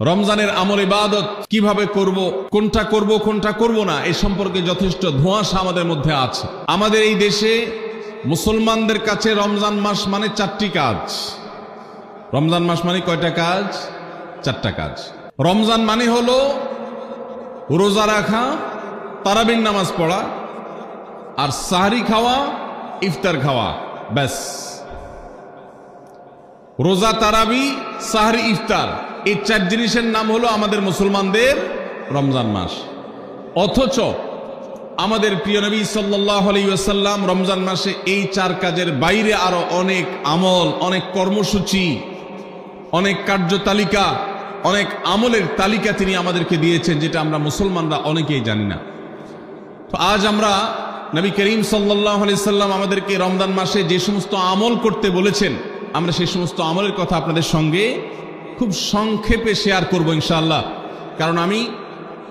রমজানের আমল ইবাদত কিভাবে করব, কোনটা করব না, এই সম্পর্কে যথেষ্ট ধোঁয়াশা আমাদের মধ্যে আছে। আমাদের এই দেশে মুসলমানদের কাছে রমজান মাস মানে 4টি কাজ। রমজান মাস মানে কয়টা কাজ? 4টা কাজ। রমজান মানে হলো রোজা রাখা, তারাবির নামাজ পড়া, আর সাহরি খাওয়া, ইফতার খাওয়া, ব্যাস। রোজা, তারাবি, সাহরি, ইফতার, এই 4 জিনিসের নাম হলো আমাদের মুসলমানদের রমজান মাস। অথচ আমাদের প্রিয় নবী সাল্লাল্লাহু আলাইহি ওয়াসাল্লাম রমজান মাসে এই 4 কাজের বাইরে আরো অনেক আমল, অনেক কর্মসূচি, অনেক কার্যতালিকা, অনেক আমলের তালিকা তিনি আমাদেরকে দিয়েছেন, যেটা আমরা মুসলমানরা অনেকেই জানি না। তো আজ আমরা নবী করিম সাল্লাল্লাহু আলাইহি ওয়াসাল্লাম আমাদেরকে রমজান মাসে যে সমস্ত আমল করতে বলেছেন, আমরা সেই সমস্ত আমলের কথা আপনাদের সঙ্গে খুব সংক্ষেপে শেয়ার করব ইনশাআল্লাহ। কারণ আমি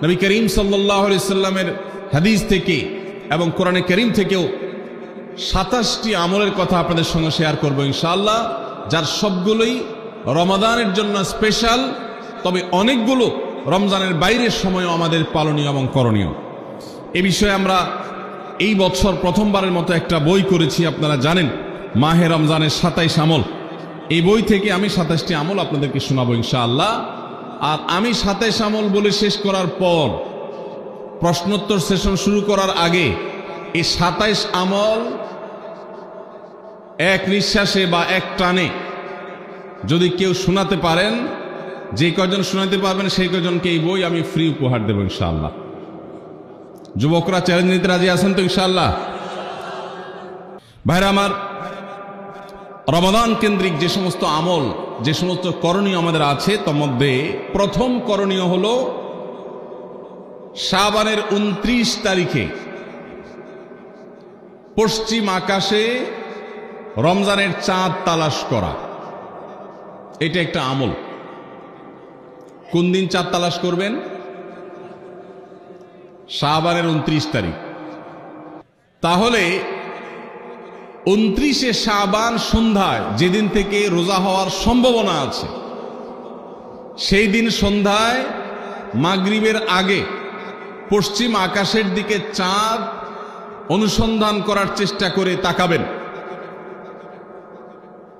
নবী করিম সাল্লাল্লাহু আলাইহি ওয়াসাল্লামের হাদিস থেকে এবং কোরআনে কারীম থেকেও 27টি আমলের কথা আপনাদের সঙ্গে শেয়ার করব ইনশাআল্লাহ, যার সবগুলোই রমাদানের জন্য স্পেশাল, তবে অনেকগুলো রমজানের বাইরের সময়ও আমাদের পালনীয় এবং করণীয়। এ বিষয়ে আমরা এই বছর প্রথমবারের মতো একটা বই করেছি, আপনারা জানেন, মাহে রমজানের 27 আমল। এই বই থেকে আমি 27টি আমল আপনাদেরকে শোনাবো ইনশাআল্লাহ। আর আমি 27 আমল বলে শেষ করার পর প্রশ্নোত্তর সেশন শুরু করার আগে এই 27 আমল এক নিঃশ্বাসে বা এক টানে যদি কেউ শোনাতে পারেন, যে কয়জন শোনাতে পারবেন সেই কয়জনকে এই বই আমি ফ্রি উপহার দেব ইনশাআল্লাহ। যুবকরা চ্যালেঞ্জ নিতে রাজি আছেন তো ইনশাআল্লাহ? ভাইরা আমার, রমাদান কেন্দ্রিক যে সমস্ত আমল, যে সমস্ত করণীয় আমাদের আছে, তার মধ্যে প্রথম করণীয় হলো শাবানের 29 তারিখে পশ্চিম আকাশে রমজানের চাঁদ তালাশ করা। এটা একটা আমল। কোন দিন চাঁদ তালাশ করবেন? শাবানের 29 তারিখ। তাহলে 29শে শাবান সন্ধ্যায়, যেদিন থেকে রোজা হওয়ার সম্ভাবনা আছে, সেই দিন সন্ধ্যায় মাগরিবের আগে পশ্চিম আকাশের দিকে চাঁদ অনুসন্ধান করার চেষ্টা করে তাকাবেন।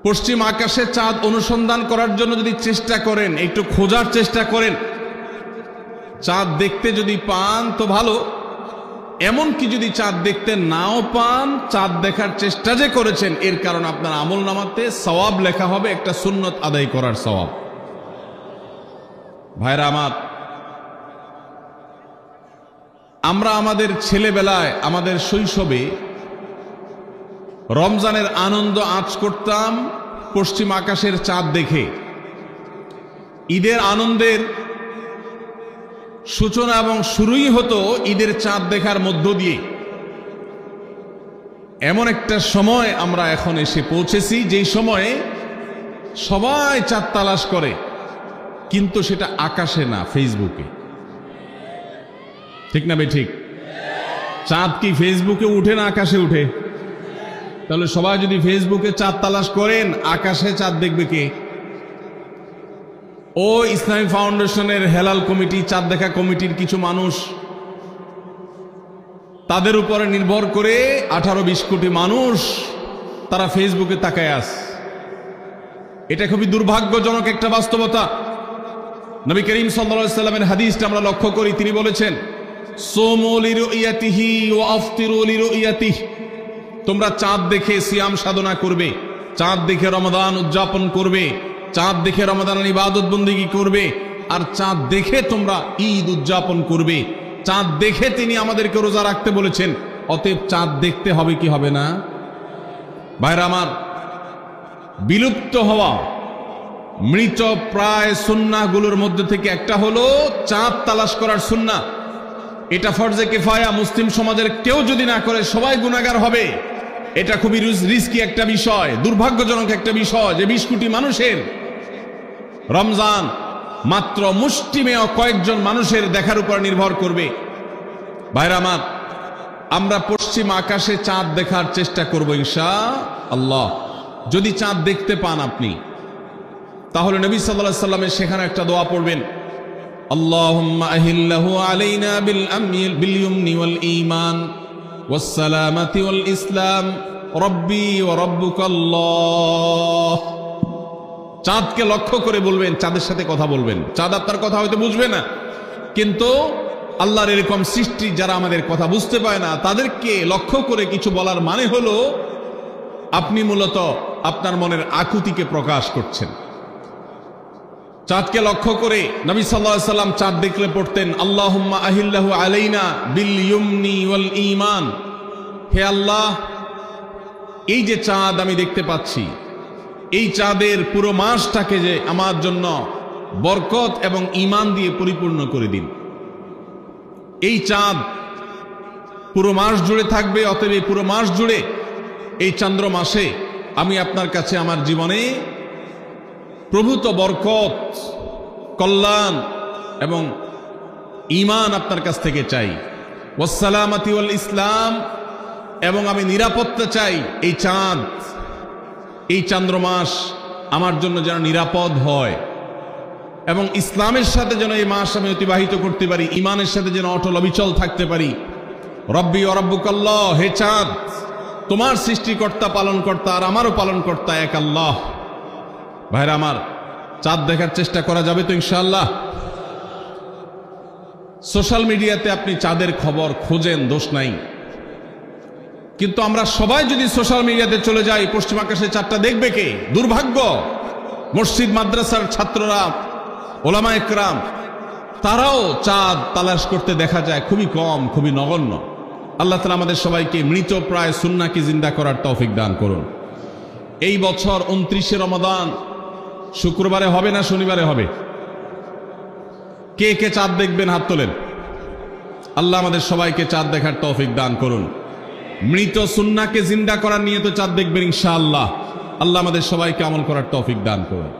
পশ্চিম আকাশে চাঁদ অনুসন্ধান করার জন্য যদি চেষ্টা করেন, একটু খোঁজার চেষ্টা করেন, চাঁদ দেখতে যদি পান তো ভালো, এমনকি যদি চাঁদ দেখতে নাও পান, চাঁদ দেখার চেষ্টা যে করেছেন এর কারণ আপনার আমল নামাতে সওয়াব লেখা হবে, একটা সুন্নত আদায় করার সওয়াব। ভাইরা আমার, আমরা আমাদের ছেলেবেলায়, আমাদের শৈশবে রমজানের আনন্দ আঁচ করতাম পশ্চিম আকাশের চাঁদ দেখে। ঈদের আনন্দের সূচনা এবং শুরুই হতো ঈদের চাঁদ দেখার মধ্য দিয়ে। এমন একটা সময় আমরা এখন এসে পৌঁছেছি, যেই সময়ে সবাই চাঁদ তালাশ করে, কিন্তু সেটা আকাশে না, ফেসবুকে। ঠিক না বে ঠিক? চাঁদ কি ফেসবুকে উঠে না আকাশে উঠে? তাহলে সবাই যদি ফেসবুকে চাঁদ তালাশ করেন, আকাশে চাঁদ দেখবে কে? ও ইসলামী ফাউন্ডেশনের হেলাল কমিটি, চাঁদ দেখা কমিটির কিছু মানুষ, তাদের উপরে নির্ভর করে 18-20 কোটি মানুষ তারা ফেসবুকে তাকায় আছে। এটা খুবই দুর্ভাগ্যজনক একটা বাস্তবতা। নবী করিম সাল্লাল্লাহু আলাইহি ওয়াসাল্লামের হাদিসটা আমরা লক্ষ্য করি, তিনি বলেছেন, সুমু লিরুইয়াতিহি ওয়া আফতিরু লিরুইয়াতিহি, তোমরা চাঁদ দেখে সিয়াম সাধনা করবে, চাঁদ দেখে রমাদান উদযাপন করবে, চাঁদ দেখে রমাদানের ইবাদত বন্দেগী করবে, আর চাঁদ দেখে তোমরা ঈদ উদযাপন করবে। চাঁদ দেখে তিনি আমাদেরকে রোজা রাখতে বলেছেন, অতএব চাঁদ দেখতে হবে কি হবে না? ভাইরা আমার, বিলুপ্ত হওয়া মৃত প্রায় সুন্নাহগুলোর মধ্যে থেকে একটা হলো চাঁদ তালাশ করার সুন্নাহ। এটা ফরজে কিফায়া, মুসলিম সমাজের কেউ যদি না করে সবাই গুনাহগার হবে। এটা খুবই রিস্কি একটা বিষয়, দুর্ভাগ্যজনক একটা বিষয় যে 20 কোটি মানুষের রমজান মাত্র মুষ্টিমেয় কয়েকজন মানুষের দেখার উপর নির্ভর করবে। ভাইরা আমার, আমরা পশ্চিম আকাশে চাঁদ দেখার চেষ্টা করব ইনশাআল্লাহ। যদি চাঁদ দেখতে পান আপনি, তাহলে নবী সাল্লাল্লাহু আলাইহি সাল্লামের সেখানে একটা দোয়া পড়বেন, আল্লাহুম্মা আহিল্লাহু আলাইনা বিল ইয়ুমনি ওয়াল ঈমান ওয়াস সালামাতি ওয়াল ইসলাম রব্বি ওয়া রাব্বুকাল্লাহ। চাঁদকে লক্ষ্য করে বলবেন, চাঁদের সাথে কথা বলবেন। চাঁদ আপনার কথা হয়তো বুঝবে না, কিন্তু আল্লাহর এরকম সৃষ্টি যারা আমাদের কথা বুঝতে পায় না তাদেরকে লক্ষ্য করে কিছু বলার মানে হলো আপনি মূলত আপনার মনের আকুতিকে প্রকাশ করছেন। চাঁদকে লক্ষ্য করে নবী সাল্লাল্লাহু আলাইহি সাল্লাম চাঁদ দেখলে পড়তেন, আল্লাহুম্মা আহিল্লাহু আলাইনা বিল ইয়ুমনি ওয়াল ঈমান। হে আল্লাহ, এই যে চাঁদ আমি দেখতে পাচ্ছি, এই চাঁদের পুরো মাসটাকে যে আমার জন্য বরকত এবং ঈমান দিয়ে পরিপূর্ণ করে দিন। এই চাঁদ পুরো মাস জুড়ে থাকবে, অতএব এই পুরো মাস জুড়ে এই চন্দ্র মাসে আমি আপনার কাছে আমার জীবনে প্রভূত বরকত, কল্যাণ এবং ঈমান আপনার কাছ থেকে চাই। ওয়াসসালামাতি ওয়াল ইসলাম, এবং আমি নিরাপত্তা চাই এই চাঁদ, এই চন্দ্রমাস আমার জন্য যেন নিরাপদ হয়, এবং ইসলামের সাথে যেন এই মাস আমি অতিবাহিত করতে পারি, ঈমানের সাথে যেন অটল অবিচল থাকতে পারি। রব্বি ওয়া রাব্বুকাল্লাহ, হে চাঁদ, তোমার সৃষ্টিকর্তা পালনকর্তা আর আমারও পালনকর্তা এক আল্লাহ। ভাইরা আমার, চাঁদ দেখার চেষ্টা করা যাবে তো ইনশাআল্লাহ? সোশ্যাল মিডিয়াতে আপনি চাঁদের খবর খোঁজেন, দোষ নাই, কিন্তু আমরা সবাই যদি সোশ্যাল মিডিয়াতে চলে যাই, পশ্চিম আকাশে চাঁদটা দেখবে কে? দুর্ভাগ্য। মসজিদ মাদ্রাসার ছাত্ররা, ওলামা একরাম, তারাও চাঁদ তালাশ করতে দেখা যায় খুবই কম, খুবই নগণ্য। আল্লাহ তাআলা আমাদের সবাইকে মৃত প্রায় সুন্নাহকে জিন্দা করার তৌফিক দান করুন। এই বছর 29শে রমাদান শুক্রবারে হবে না শনিবারে হবে? কে কে চাঁদ দেখবেন হাত তোলেন। আল্লাহ আমাদের সবাইকে চাঁদ দেখার তৌফিক দান করুন। মৃত সুন্নাহকে জিন্দা করার নিয়ে তো চাঁদ দেখবেন ইনশাআল্লাহ। আল্লাহ আমাদের সবাইকে আমল করার তৌফিক দান করুন।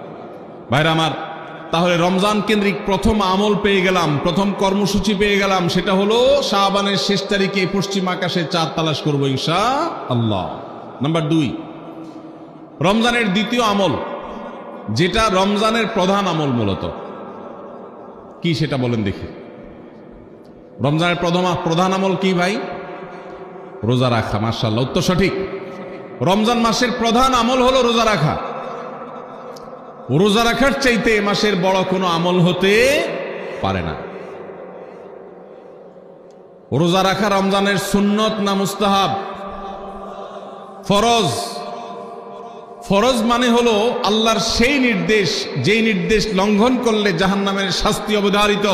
ভাইরা আমার, তাহলে রমজান কেন্দ্রিক প্রথম আমল পেয়ে গেলাম, প্রথম কর্মসূচি পেয়ে গেলাম, সেটা হলো শাবানের শেষ তারিখে পশ্চিম আকাশে চাঁদ তালাশ করবো ইনশাআল্লাহ। নাম্বার 2, রমজানের দ্বিতীয় আমল, যেটা রমজানের প্রধান আমল মূলত কি সেটা বলেন দেখি। রমজানের প্রধান আমল কি ভাই? রোজা রাখা। মাশাআল্লাহ, উত্তর সঠিক। রমজান মাসের প্রধান আমল হলো রোজা রাখা। রোজা রাখার চাইতে এ মাসের বড় কোনো আমল হতে পারে না। রোজা রাখা রমজানের সুন্নত না মুস্তাহাব? ফরজ। ফরজ মানে হলো আল্লাহর সেই নির্দেশ, যেই নির্দেশ লঙ্ঘন করলে জাহান্নামের শাস্তি অবধারিত,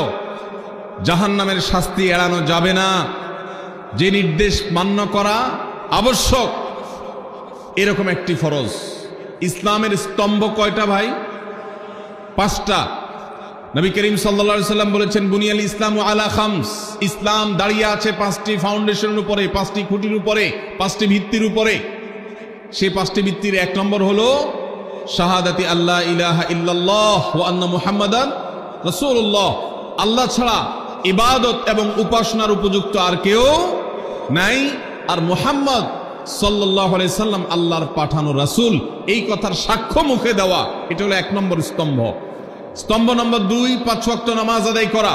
জাহান্নামের শাস্তি এড়ানো যাবে না, যে নির্দেশ মান্য করা আবশ্যক, এরকম একটি ফরজ। ইসলামের স্তম্ভ কয়টা ভাই? 5টা। নবী করিম সাল্লাল্লাহু আলাইহি সাল্লাম বলেছেন, বুনিয়াল ইসলামু আলা খামস। ইসলাম দাঁড়িয়ে আছে 5টি ফাউন্ডেশনের উপরে, 5টি খুঁটির উপরে, 5টি ভিত্তির উপরে। সেই 5টি ভিত্তির 1 নম্বর হলো শাহাদাতি আল্লাহ ইলাহা ইল্লাল্লাহ ওয়া আন্না মুহাম্মাদান রাসূলুল্লাহ। আল্লাহ ছাড়া ইবাদত এবং উপাসনার উপযুক্ত আর কেউ নাই, আর মুহাম্মদ সাল্লাল্লাহু আলাইহি সাল্লাম আল্লাহর পাঠানো রাসূল, এই কথার সাক্ষ্য মুখে দেওয়া, এটা হলো 1 নম্বর স্তম্ভ। স্তম্ভ নম্বর 2, 5 ওয়াক্ত নামাজ আদায় করা।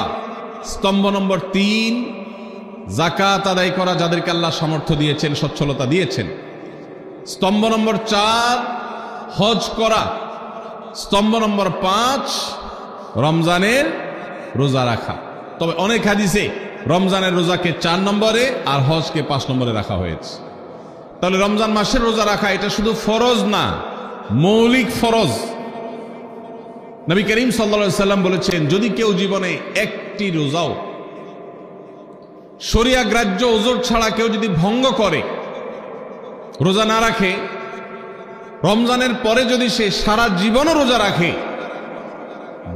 স্তম্ভ নম্বর 3, যাকাত আদায় করা, যাদেরকে আল্লাহ সামর্থ্য দিয়েছেন, সচ্ছলতা দিয়েছেন। স্তম্ভ নম্বর 4, হজ করা। স্তম্ভ নম্বর 5, রমজানের রোজা রাখা। তবে অনেক হাদিসে রমজানের রোজাকে 4 নম্বরে আর হজকে 5 নম্বরে রাখা হয়েছে। তাহলে রমজান মাসের রোজা রাখা এটা শুধু ফরজ না, মৌলিক ফরজ। নবী করিম সাল্লাল্লাহু আলাইহি সাল্লাম বলেছেন, যদি কেউ জীবনে একটি রোজাও শরিয়া গ্রাহ্য ওজর ছাড়া কেউ যদি ভঙ্গ করে, রোজা না রাখে, রমজানের পরে যদি সে সারা জীবনও রোজা রাখে,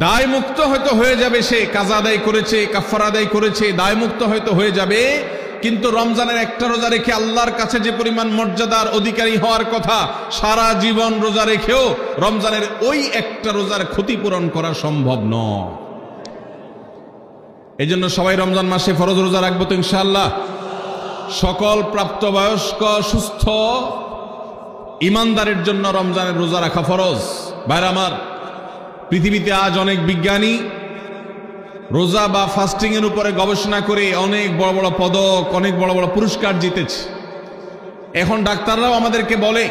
দায় মুক্ত হয়তো হয়ে যাবে। সে কাজা আদায় করেছে, কাফারা আদায় করেছে, দায় মুক্ত হয়তো হয়ে যাবে, কিন্তু রমজানের একটা রোজা রেখে আল্লাহর কাছে যে পরিমাণ মর্যাদার অধিকারী হওয়ার কথা, সারা জীবন রোজা রেখেও রমজানের ওই একটা রোজার ক্ষতিপূরণ করা সম্ভব নয়। এই জন্য সবাই রমজান মাসে ফরজ রোজা রাখবো তো ইনশাআল্লাহ। সকল প্রাপ্তবয়স্ক সুস্থ ইমানদারের জন্য রমজানের রোজা রাখা ফরজ। ভাইরা আমার, পৃথিবীতে আজ অনেক বিজ্ঞানী রোজা বা ফাস্টিং এর উপরে গবেষণা করে অনেক বড় বড় পদক, অনেক বড় বড় পুরস্কার জিতেছে। এখন ডাক্তাররাও আমাদেরকে বলে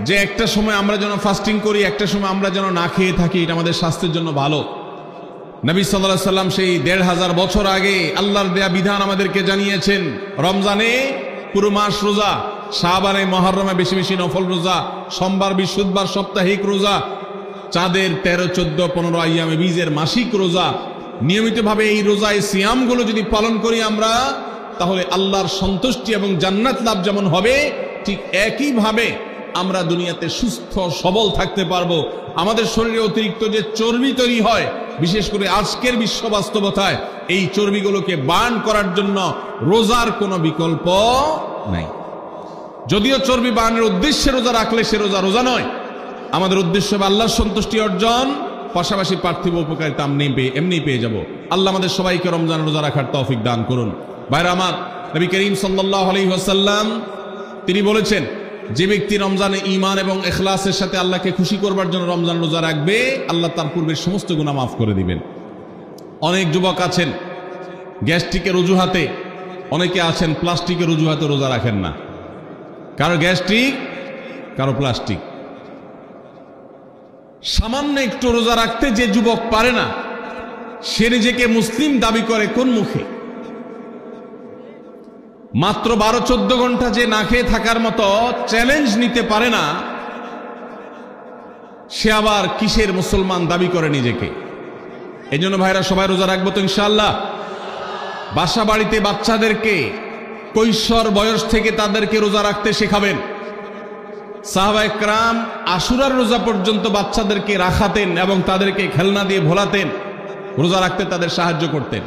যে একটা সময় আমরা যেন ফাস্টিং করি, একটা সময় আমরা যেন না খেয়ে থাকি, এটা আমাদের স্বাস্থ্যের জন্য ভালো। নবী সাল্লাল্লাহু আলাইহি সাল্লাম সেই ১৫০০ বছর আগে আল্লাহর দেয়া বিধান আমাদেরকে জানিয়েছেন। রমজানে পুরো মাস রোজা, শাবানে মুহররমে বেশি বেশি নফল রোজা, সোমবার বৃহস্পতিবার সাপ্তাহিক রোজা, চাঁদের ১৩, ১৪, ১৫ আইয়ামে বীজের মাসিক রোজা। নিয়মিতভাবে এই রোজায় সিয়ামগুলো যদি পালন করি আমরা, তাহলে আল্লাহর সন্তুষ্টি এবং জান্নাত লাভ যেমন হবে, ঠিক একইভাবে আমরা দুনিয়াতে সুস্থ সবল থাকতে পারবো। আমাদের শরীরে অতিরিক্ত যে চর্বি তৈরি হয়, বিশেষ করে আজকের বিশ্ব বাস্তবতায় এই চর্বিগুলোকে বার্ন করার জন্য রোজার কোনো বিকল্প নাই। যদিও চর্বি বার্নের উদ্দেশ্যে রোজা রাখলে সে রোজা রোজা নয়। আমাদের উদ্দেশ্য হবে আল্লাহর সন্তুষ্টি অর্জন, পাশাপাশি পার্থিব উপকারিতা এমনি পেয়ে যাব। আল্লাহ আমাদের সবাইকে রমজান রোজা রাখার তৌফিক দান করুন। ভাইরা আমার, নবী করিম সাল্লাল্লাহু আলাইহি ওয়াসাল্লাম তিনি বলেছেন, যে ব্যক্তি রমজানে ঈমান এবং ইখলাসের সাথে আল্লাহকে খুশি করবার জন্য রমজান রোজা রাখবে, আল্লাহ তার পূর্বের সমস্ত গুনাহ মাফ করে দিবেন। অনেক যুবক আছেন গ্যাস্ট্রিকের অজুহাতে, অনেকে আছেন প্লাস্টিকের অজুহাতে রোজা রাখেন না। কারো গ্যাস্ট্রিক, কারো প্লাস্টিক। সামান্য একটু রোজা রাখতে যে যুবক পারে না, সে নিজেকে মুসলিম দাবি করে কোন মুখে? মাত্র 12-14 ঘন্টা যে না খেয়ে থাকার মতো চ্যালেঞ্জ নিতে পারে না, সে আবার কিসের মুসলমান দাবি করে নিজেকে? এই জন্য ভাইরা সবাই রোজা রাখবো তো ইনশাআল্লাহ। বাসা বাড়িতে বাচ্চাদেরকে কৈশোর বয়স থেকে তাদেরকে রোজা রাখতে শেখাবেন। সাহাবায়ে কেরাম আশুরার রোজা পর্যন্ত বাচ্চাদেরকে রাখাতেন এবং তাদেরকে খেলনা দিয়ে ভোলাতেন, রোজা রাখতে তাদের সাহায্য করতেন।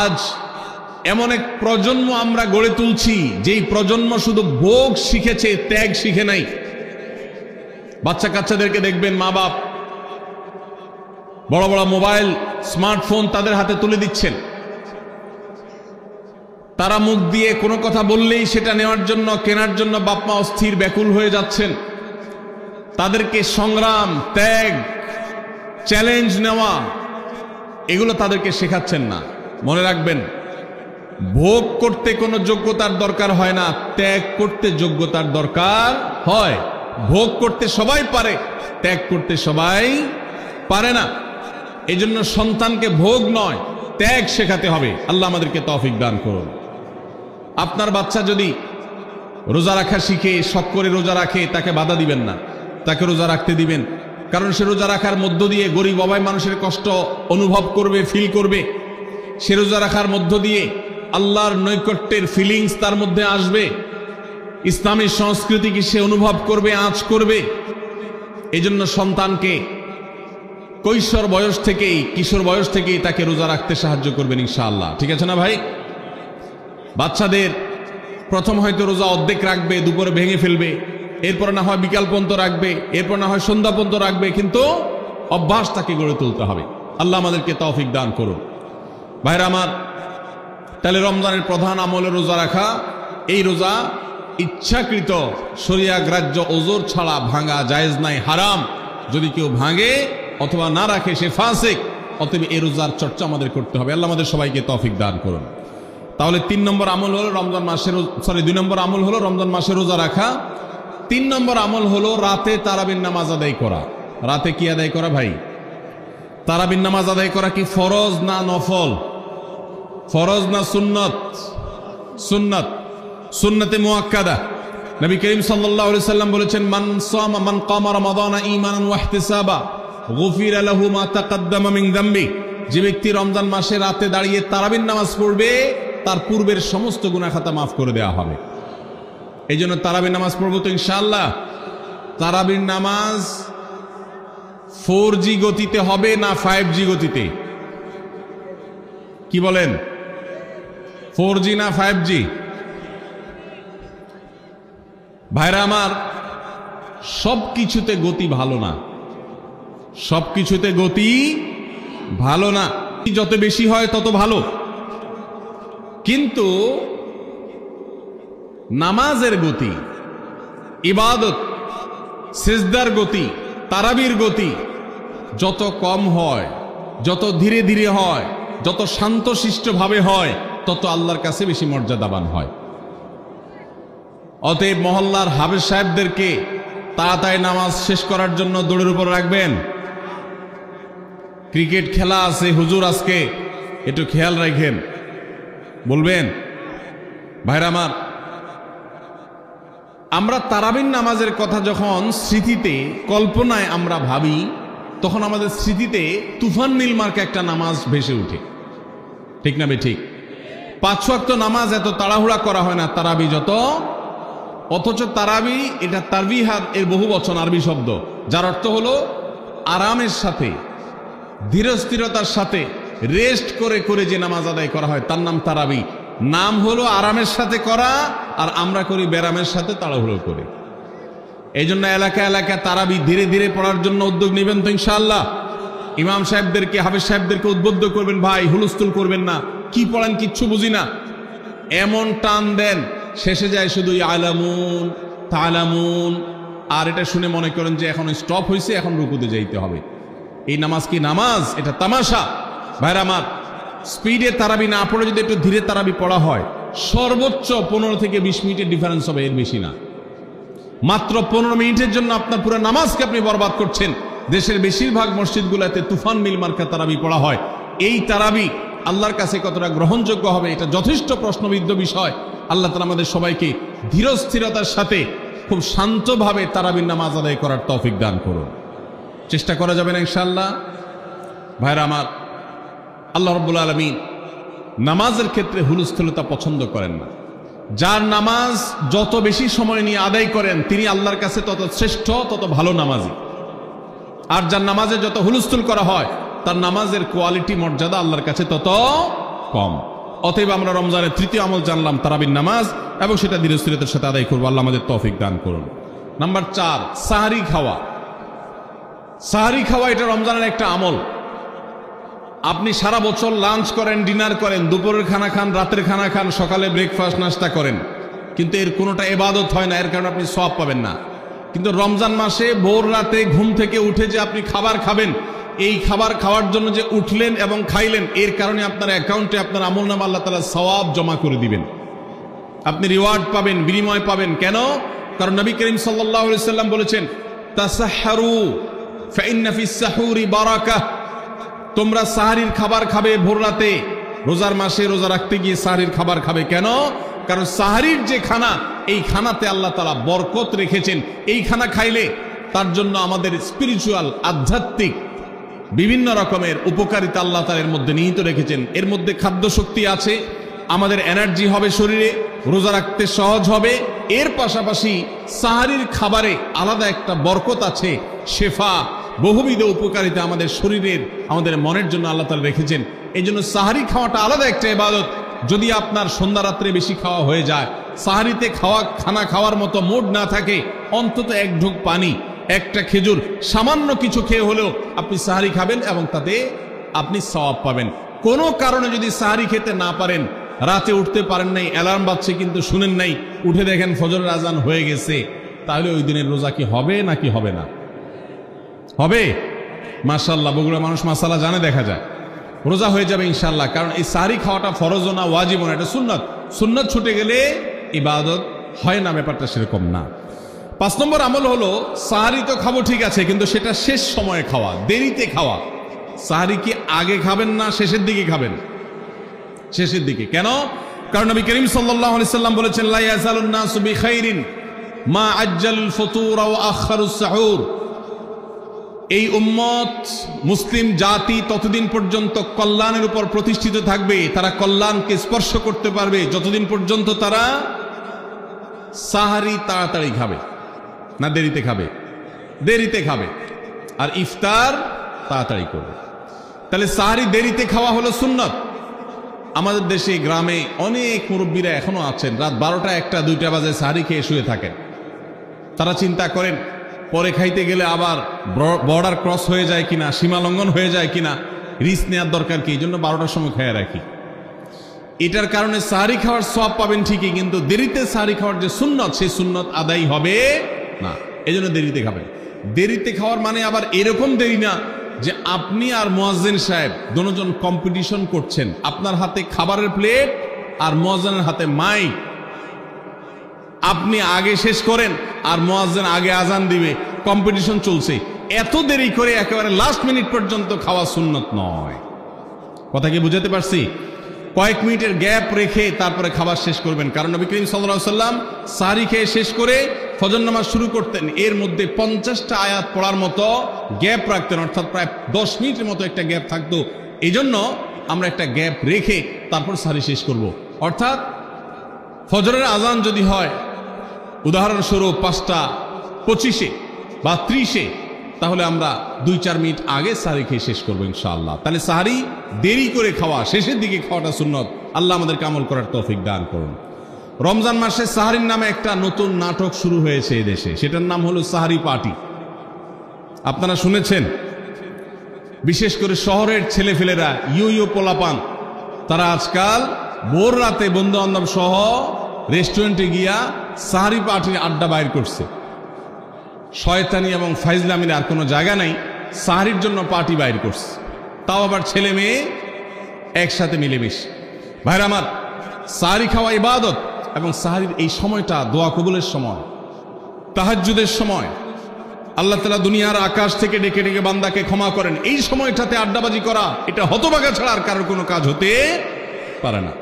আজ এমন এক প্রজন্ম আমরা গড়ে তুলছি, যেই প্রজন্ম শুধু ভোগ শিখেছে, ত্যাগ শিখে নাই। বাচ্চা কাচ্চাদেরকে দেখবেন মা বাপ বড় বড় মোবাইল, স্মার্টফোন তাদের হাতে তুলে দিচ্ছেন। তারা মুখ দিয়ে কোনো কথা বললেই সেটা নেওয়ার জন্য, কেনার জন্য বাপ মা অস্থির ব্যাকুল হয়ে যাচ্ছেন। তাদেরকে সংগ্রাম, ত্যাগ, চ্যালেঞ্জ নেওয়া, এগুলো তাদেরকে শেখাচ্ছেন না। মনে রাখবেন, ভোগ করতে কোনো যোগ্যতার দরকার হয় না, ত্যাগ করতে যোগ্যতার দরকার হয়। ভোগ করতে সবাই পারে, ত্যাগ করতে সবাই পারে না। এই জন্য সন্তানকে ভোগ নয়, ত্যাগ শেখাতে হবে। আল্লাহ আমাদেরকে তৌফিক দান করুন। আপনার বাচ্চা যদি রোজা রাখা শিখে, শখ করে রোজা রাখে, তাকে বাধা দিবেন না, তাকে রোজা রাখতে দিবেন। কারণ সে রোজা রাখার মধ্য দিয়ে গরিব অভাবী মানুষের কষ্ট অনুভব করবে, ফিল করবে। সে রোজা রাখার মধ্য দিয়ে আল্লাহর নৈকট্যের ফিলিংস তার মধ্যে আসবে, ইসলামী সংস্কৃতিকে সে অনুভব করবে, আঁচ করবে। এই জন্য সন্তানকে কৈশোর বয়স থেকেই, কিশোর বয়স থেকেই তাকে রোজা রাখতে সাহায্য করবেন ইনশাআল্লাহ। ঠিক আছে না ভাই? বাচ্চাদের প্রথম হয়তো রোজা অর্ধেক রাখবে, দুপুরে ভেঙে ফেলবে, এরপর না হয় বিকাল পর্যন্ত রাখবে, এরপর না হয় সন্ধ্যা পর্যন্ত রাখবে, কিন্তু অভ্যাস তাকে গড়ে তুলতে হবে। আল্লাহ আমাদেরকে তৌফিক দান করুন। ভাইরা আমার, তাহলে রমজানের প্রধান আমল রোজা রাখা। এই রোজা ইচ্ছাকৃত শরিয়া গ্রাহ্য ওজর ছাড়া ভাঙা জায়েজ নাই, হারাম। যদি কেউ ভাঙে অথবা না রাখে সে ফাসিক। অতএব এই রোজার চর্চা আমাদের করতে হবে। আল্লাহ আমাদের সবাইকে তৌফিক দান করুন। তাহলে 3 নম্বর আমল হলো রমজান মাসের, 2 নম্বর আমল হলো রমজান মাসে রোজা রাখা। 3 নম্বর আমল হলো রাতে তারাবির নামাজ আদায় করা। রাতে কি আদায় করা ভাই? তারাবির নামাজ আদায় করা কি ফরজ না নফল? ফরজ না সুন্নত? সুন্নত, সুন্নতে মুআক্কাদা। নবী করিম সাল্লাল্লাহু আলাইহি সাল্লাম বলেছেন, মান কামা রমাদানা ঈমানান ওয়া ইহতিসাবা গুফিরা লাহু মা তাকাদ্দামা মিন যামবি। যে ব্যক্তি রমজান মাসে রাতে দাঁড়িয়ে তারাবির নামাজ পড়বে, তার পূর্বের সমস্ত গুনাহ খাতা মাফ করে দেওয়া হবে। এই জন্য তারাবির নামাজ পড়বো তো ইনশাআল্লাহ। তারাবির নামাজ 4G গতিতে হবে না 5G গতিতে? কি বলেন? 4G না 5G? ভাইরা আমার, সব কিছুতে গতি ভালো না, সব কিছুতে গতি ভালো না। যত বেশি হয় তত ভালো। কিন্তু নামাজের গতি, ইবাদত, সিজদার গতি, তারাবির গতি যত কম হয়, যত ধীরে ধীরে হয়, যত শান্তশিষ্টভাবে হয়, তত আল্লাহর কাছে বেশি মর্যাদাবান হয়। অতএব মহল্লার হাফেজ সাহেবদেরকে তাড়াতাড়ি নামাজ শেষ করার জন্য দৌড়ের উপর রাখবেন। ক্রিকেট খেলা আছে হুজুর, আজকে একটু খেয়াল রাখেন, বলবেন। ভাইরা আমার, আমরা তারাবির নামাজের কথা যখন স্মৃতিতে, কল্পনায় আমরা ভাবি, তখন আমাদের স্মৃতিতে তুফান নীল মার্কা একটা নামাজ ভেসে উঠে, ঠিক না বে ঠিক? 5 ওয়াক্ত নামাজ এত তাড়াহুড়া করা হয় না তারাবি যত। অথচ তারাবি এটা তারবিহাত এর বহু বচন আরবি শব্দ, যার অর্থ হলো আরামের সাথে, ধীরস্থিরতার সাথে, রেস্ট করে করে যে নামাজ আদায় করা হয় তার নাম তারাবি। নাম হলো আরামের সাথে করা, আর আমরা করি ব্যারামের সাথে তাড়াহুড়ো করে। এই জন্য এলাকা এলাকা তারাবি ধীরে ধীরে পড়ার জন্য উদ্যোগ নেবেন তো ইনশাআল্লাহ। ইমাম সাহেবদেরকে, হাফেজ সাহেবদেরকে উদ্বুদ্ধ করবেন, ভাই হুলস্থুল করবেন না, কি পড়েন কিচ্ছু বুঝি না, এমন টান দেন শেষে যায় শুধু ইয়ালামুন তালামুন, আর এটা শুনে মনে করেন যে এখন স্টপ হয়েছে, এখন রুকুতে যাইতে হবে। এই নামাজ কি নামাজ? এটা তামাশা। ভাইরা আমার, স্পিডে তারাবি না পড়ে যদি একটু ধীরে তারাবি পড়া হয়, সর্বোচ্চ 15 থেকে 20 মিনিটের ডিফারেন্স হবে, এর বেশি না। মাত্র 15 মিনিটের জন্য আপনার পুরো নামাজকে আপনি বরবাদ করছেন। দেশের বেশিরভাগ মসজিদগুলোতে তুফান মিল মার্কা তারাবি পড়া হয়। এই তারাবি আল্লাহর কাছে কতটা গ্রহণযোগ্য হবে, এটা যথেষ্ট প্রশ্নবিদ্ধ বিষয়। আল্লাহ তাআলা আমাদের সবাইকে ধীরস্থিরতার সাথে খুব শান্তভাবে তারাবির নামাজ আদায় করার তৌফিক দান করুন। চেষ্টা করা যাবে না ইনশাআল্লাহ। ভাইরা আমার, আল্লাহ রাব্বুল আলামিন নামাজের ক্ষেত্রে হুলস্থুলতা পছন্দ করেন না। যার নামাজ যত বেশি সময় নিয়ে আদায় করেন তিনি আল্লাহর কাছে তত শ্রেষ্ঠ, তত ভালো নামাজি। আর যার নামাজে যত হুলস্থুল করা হয় তার নামাজের কোয়ালিটি, মর্যাদা আল্লাহর কাছে তত কম। অতএব আমরা রমজানের তৃতীয় আমল জানলাম তারাবির নামাজ, এবং সেটা ধীরস্থিরতার সাথে আদায় করবো। আল্লাহ আমাদের তৌফিক দান করুন। নাম্বার 4, সাহারি খাওয়া। সাহারি খাওয়া এটা রমজানের একটা আমল। আপনি সারা বছর লাঞ্চ করেন, ডিনার করেন, দুপুরের খানা খান, রাতের খানা খান, সকালে ব্রেকফাস্ট নাস্তা করেন, কিন্তু এর কোনোটা ইবাদত হয় না, এর কারণে আপনি সওয়াব পাবেন না। কিন্তু রমজান মাসে ভোর রাতে ঘুম থেকে উঠে যে আপনি খাবার খাবেন, এই খাবার খাওয়ার জন্য যে উঠলেন এবং খাইলেন, এর কারণে আপনার অ্যাকাউন্টে আপনার আমলনামা আল্লাহ তাআলা সওয়াব জমা করে দিবেন। আপনি রিওয়ার্ড পাবেন, বিনিময় পাবেন। কেন? কারণ নবী করিম সাল্লাল্লাহু আলাইহি ওয়াসাল্লাম বলেছেন, তাসাহহারু ফাইন্না ফিস সাহুরি বারাকাহ। তোমরা সাহারির খাবার খাবে ভোর রাতে। রোজার মাসে রোজা রাখতে গিয়ে সাহারির খাবার খাবে কেন? কারণ সাহারির যে খানা, এই খানাতে আল্লাহ তাআলা বরকত রেখেছেন। এই খানা খাইলে তার জন্য আমাদের স্পিরিচুয়াল, আধ্যাত্মিক বিভিন্ন রকমের উপকারিতা আল্লাহ তাআলা এর মধ্যে নিহিত রেখেছেন। এর মধ্যে খাদ্য শক্তি আছে, আমাদের এনার্জি হবে শরীরে, রোজা রাখতে সহজ হবে। এর পাশাপাশি সাহারির খাবারে আলাদা একটা বরকত আছে, শেফা, বহুবিধ উপকারিতা আমাদের শরীরের, আমাদের মনের জন্য আল্লাহ তাআলা রেখেছেন। এই জন্য সাহারি খাওয়াটা আলাদা একটা ইবাদত। যদি আপনার সন্ধ্যা রাত্রে বেশি খাওয়া হয়ে যায়, সাহারিতে খানা খাওয়ার মতো মুড না থাকে, অন্তত এক ঢোক পানি, একটা খেজুর, সামান্য কিছু খেয়ে হলেও আপনি সাহারি খাবেন এবং তাতে আপনি সওয়াব পাবেন। কোনো কারণে যদি সাহারি খেতে না পারেন, রাতে উঠতে পারেন নাই, অ্যালার্ম বাজছে কিন্তু শুনেন নাই, উঠে দেখেন ফজরের আজান হয়ে গেছে, তাহলে ওই দিনের রোজা কি হবে নাকি হবে না? হবে। মাশাআল্লাহ, বগুড়া মানুষ মাসালা জানে, দেখা যায় রোজা হয়ে যাবে ইনশাআল্লাহ। কারণ এই সাহারি খাওয়াটা ফরজও না, ওয়াজিবও না, এটা সুন্নাত। সুন্নাত ছুটে গেলে ইবাদত হয় না, ব্যাপারটা সেরকম না। 5 নম্বর আমল হলো, সাহারি তো খাবো ঠিক আছে, কিন্তু সেটা শেষ সময়ে খাওয়া, দেরিতে খাওয়া। সাহারি কি আগে খাবেন না শেষের দিকে খাবেন? শেষের দিকে। কেন? কারণ নবী করিম সাল্লাল্লাহু আলাইহি সাল্লাম বলেছেন, লা ইয়াজালুন নাসু বিখাইরিন মা আজ্জালুল ফুতুর ওয়া আখারুস সাহুর। এই উম্মত, মুসলিম জাতি ততদিন পর্যন্ত কল্যাণের উপর প্রতিষ্ঠিত থাকবে, তারা কল্যাণকে স্পর্শ করতে পারবে যতদিন পর্যন্ত তারা সাহারি তাড়াতাড়ি খাবে না দেরিতে খাবে? দেরিতে খাবে। আর ইফতার তাড়াতাড়ি করবে। তাহলে সাহারি দেরিতে খাওয়া হলো সুন্নাত। আমাদের দেশে গ্রামে অনেক মুরব্বীরা এখনো আছেন, রাত 12টা, 1টা, 2টা বাজে সাহারি খেয়ে শুয়ে থাকেন। তারা চিন্তা করেন পরে খাইতে গেলে আবার বর্ডার ক্রস হয়ে যায় কিনা, সীমা লঙ্ঘন হয়ে যায় কিনা, রিস্ক নেওয়ার দরকার কি, এই জন্য 12টার সময় খেয়ে রাখি। এটার কারণে সাহারি খাওয়ার সওয়াব পাবেন ঠিকই, কিন্তু দেরিতে সাহারি খাওয়ার যে সুন্নত, সেই সুন্নত আদায় হবে না। এই জন্য দেরিতে খাবেন। দেরিতে খাওয়ার মানে আবার এরকম দেরি না যে আপনি আর মুয়াজ্জিন সাহেব দুজন কম্পিটিশন করছেন, আপনার হাতে খাবারের প্লেট আর মুয়াজ্জিনের হাতে মাইক। আপনি আগে শেষ করেন আর মুয়াজ্জিন আগে আজান দিবে, কম্পিটিশন চলছে। এত দেরি করে একেবারে লাস্ট মিনিট পর্যন্ত খাওয়া সুন্নত নয়। কথা কি বুঝাতে পারছি? কয়েক মিনিটের গ্যাপ রেখে তারপরে খাবার শেষ করবেন, কারণ নবী করিম সাল্লাল্লাহু আলাইহি ওয়াসাল্লাম সাহরি খেয়ে শেষ করে ফজর নামাজ শুরু করতেন, এর মধ্যে 50টা আয়াত পড়ার মতো গ্যাপ রাখতেন, অর্থাৎ প্রায় 10 মিনিটের মতো একটা গ্যাপ থাকতো। এই জন্য আমরা একটা গ্যাপ রেখে তারপর সাহরি শেষ করব। অর্থাৎ ফজরের আজান যদি হয় উদাহরণস্বরূপ 5:25 বা 30, তাহলে আমরা 2-4 মিনিট আগে সাহরি খেয়ে শেষ করবো ইনশাআল্লাহ। তাহলে সাহরি দেরি করে খাওয়া, শেষের দিকে খাওয়াটা সুন্নত। আল্লাহ আমাদেরকে আমল করার তৌফিক দান করুন। রমজান মাসে সাহরির নামে একটা নতুন নাটক শুরু হয়েছে এই দেশে, সেটার নাম হলো সাহরি পার্টি। আপনারা শুনেছেন? বিশেষ করে শহরের ছেলেফেলেরা, ইউ পোলাপান, তারা আজকাল ভোর রাতে বন্ধু বান্ধব সহ রেস্টুরেন্টে গিয়া সাহরি পার্টির আড্ডা বাইর করছে। শয়তানি এবং ফাইজলামির আর কোনো জায়গা নাই, সাহরির জন্য পার্টি বাইর করছে, তাও আবার ছেলে মেয়ে একসাথে মিলেমিশে। ভাইরা আমার, সাহরি খাওয়া ইবাদত, এবং সাহরির এই সময়টা দোয়া কবুলের সময়, তাহাজ্জুদের সময়। আল্লাহ তাআলা দুনিয়ার আকাশ থেকে ডেকে ডেকে বান্দাকে ক্ষমা করেন। এই সময়টাতে আড্ডাবাজি করা, এটা হতভাগা ছাড়া আর কারোর কোনো কাজ হতে পারে না।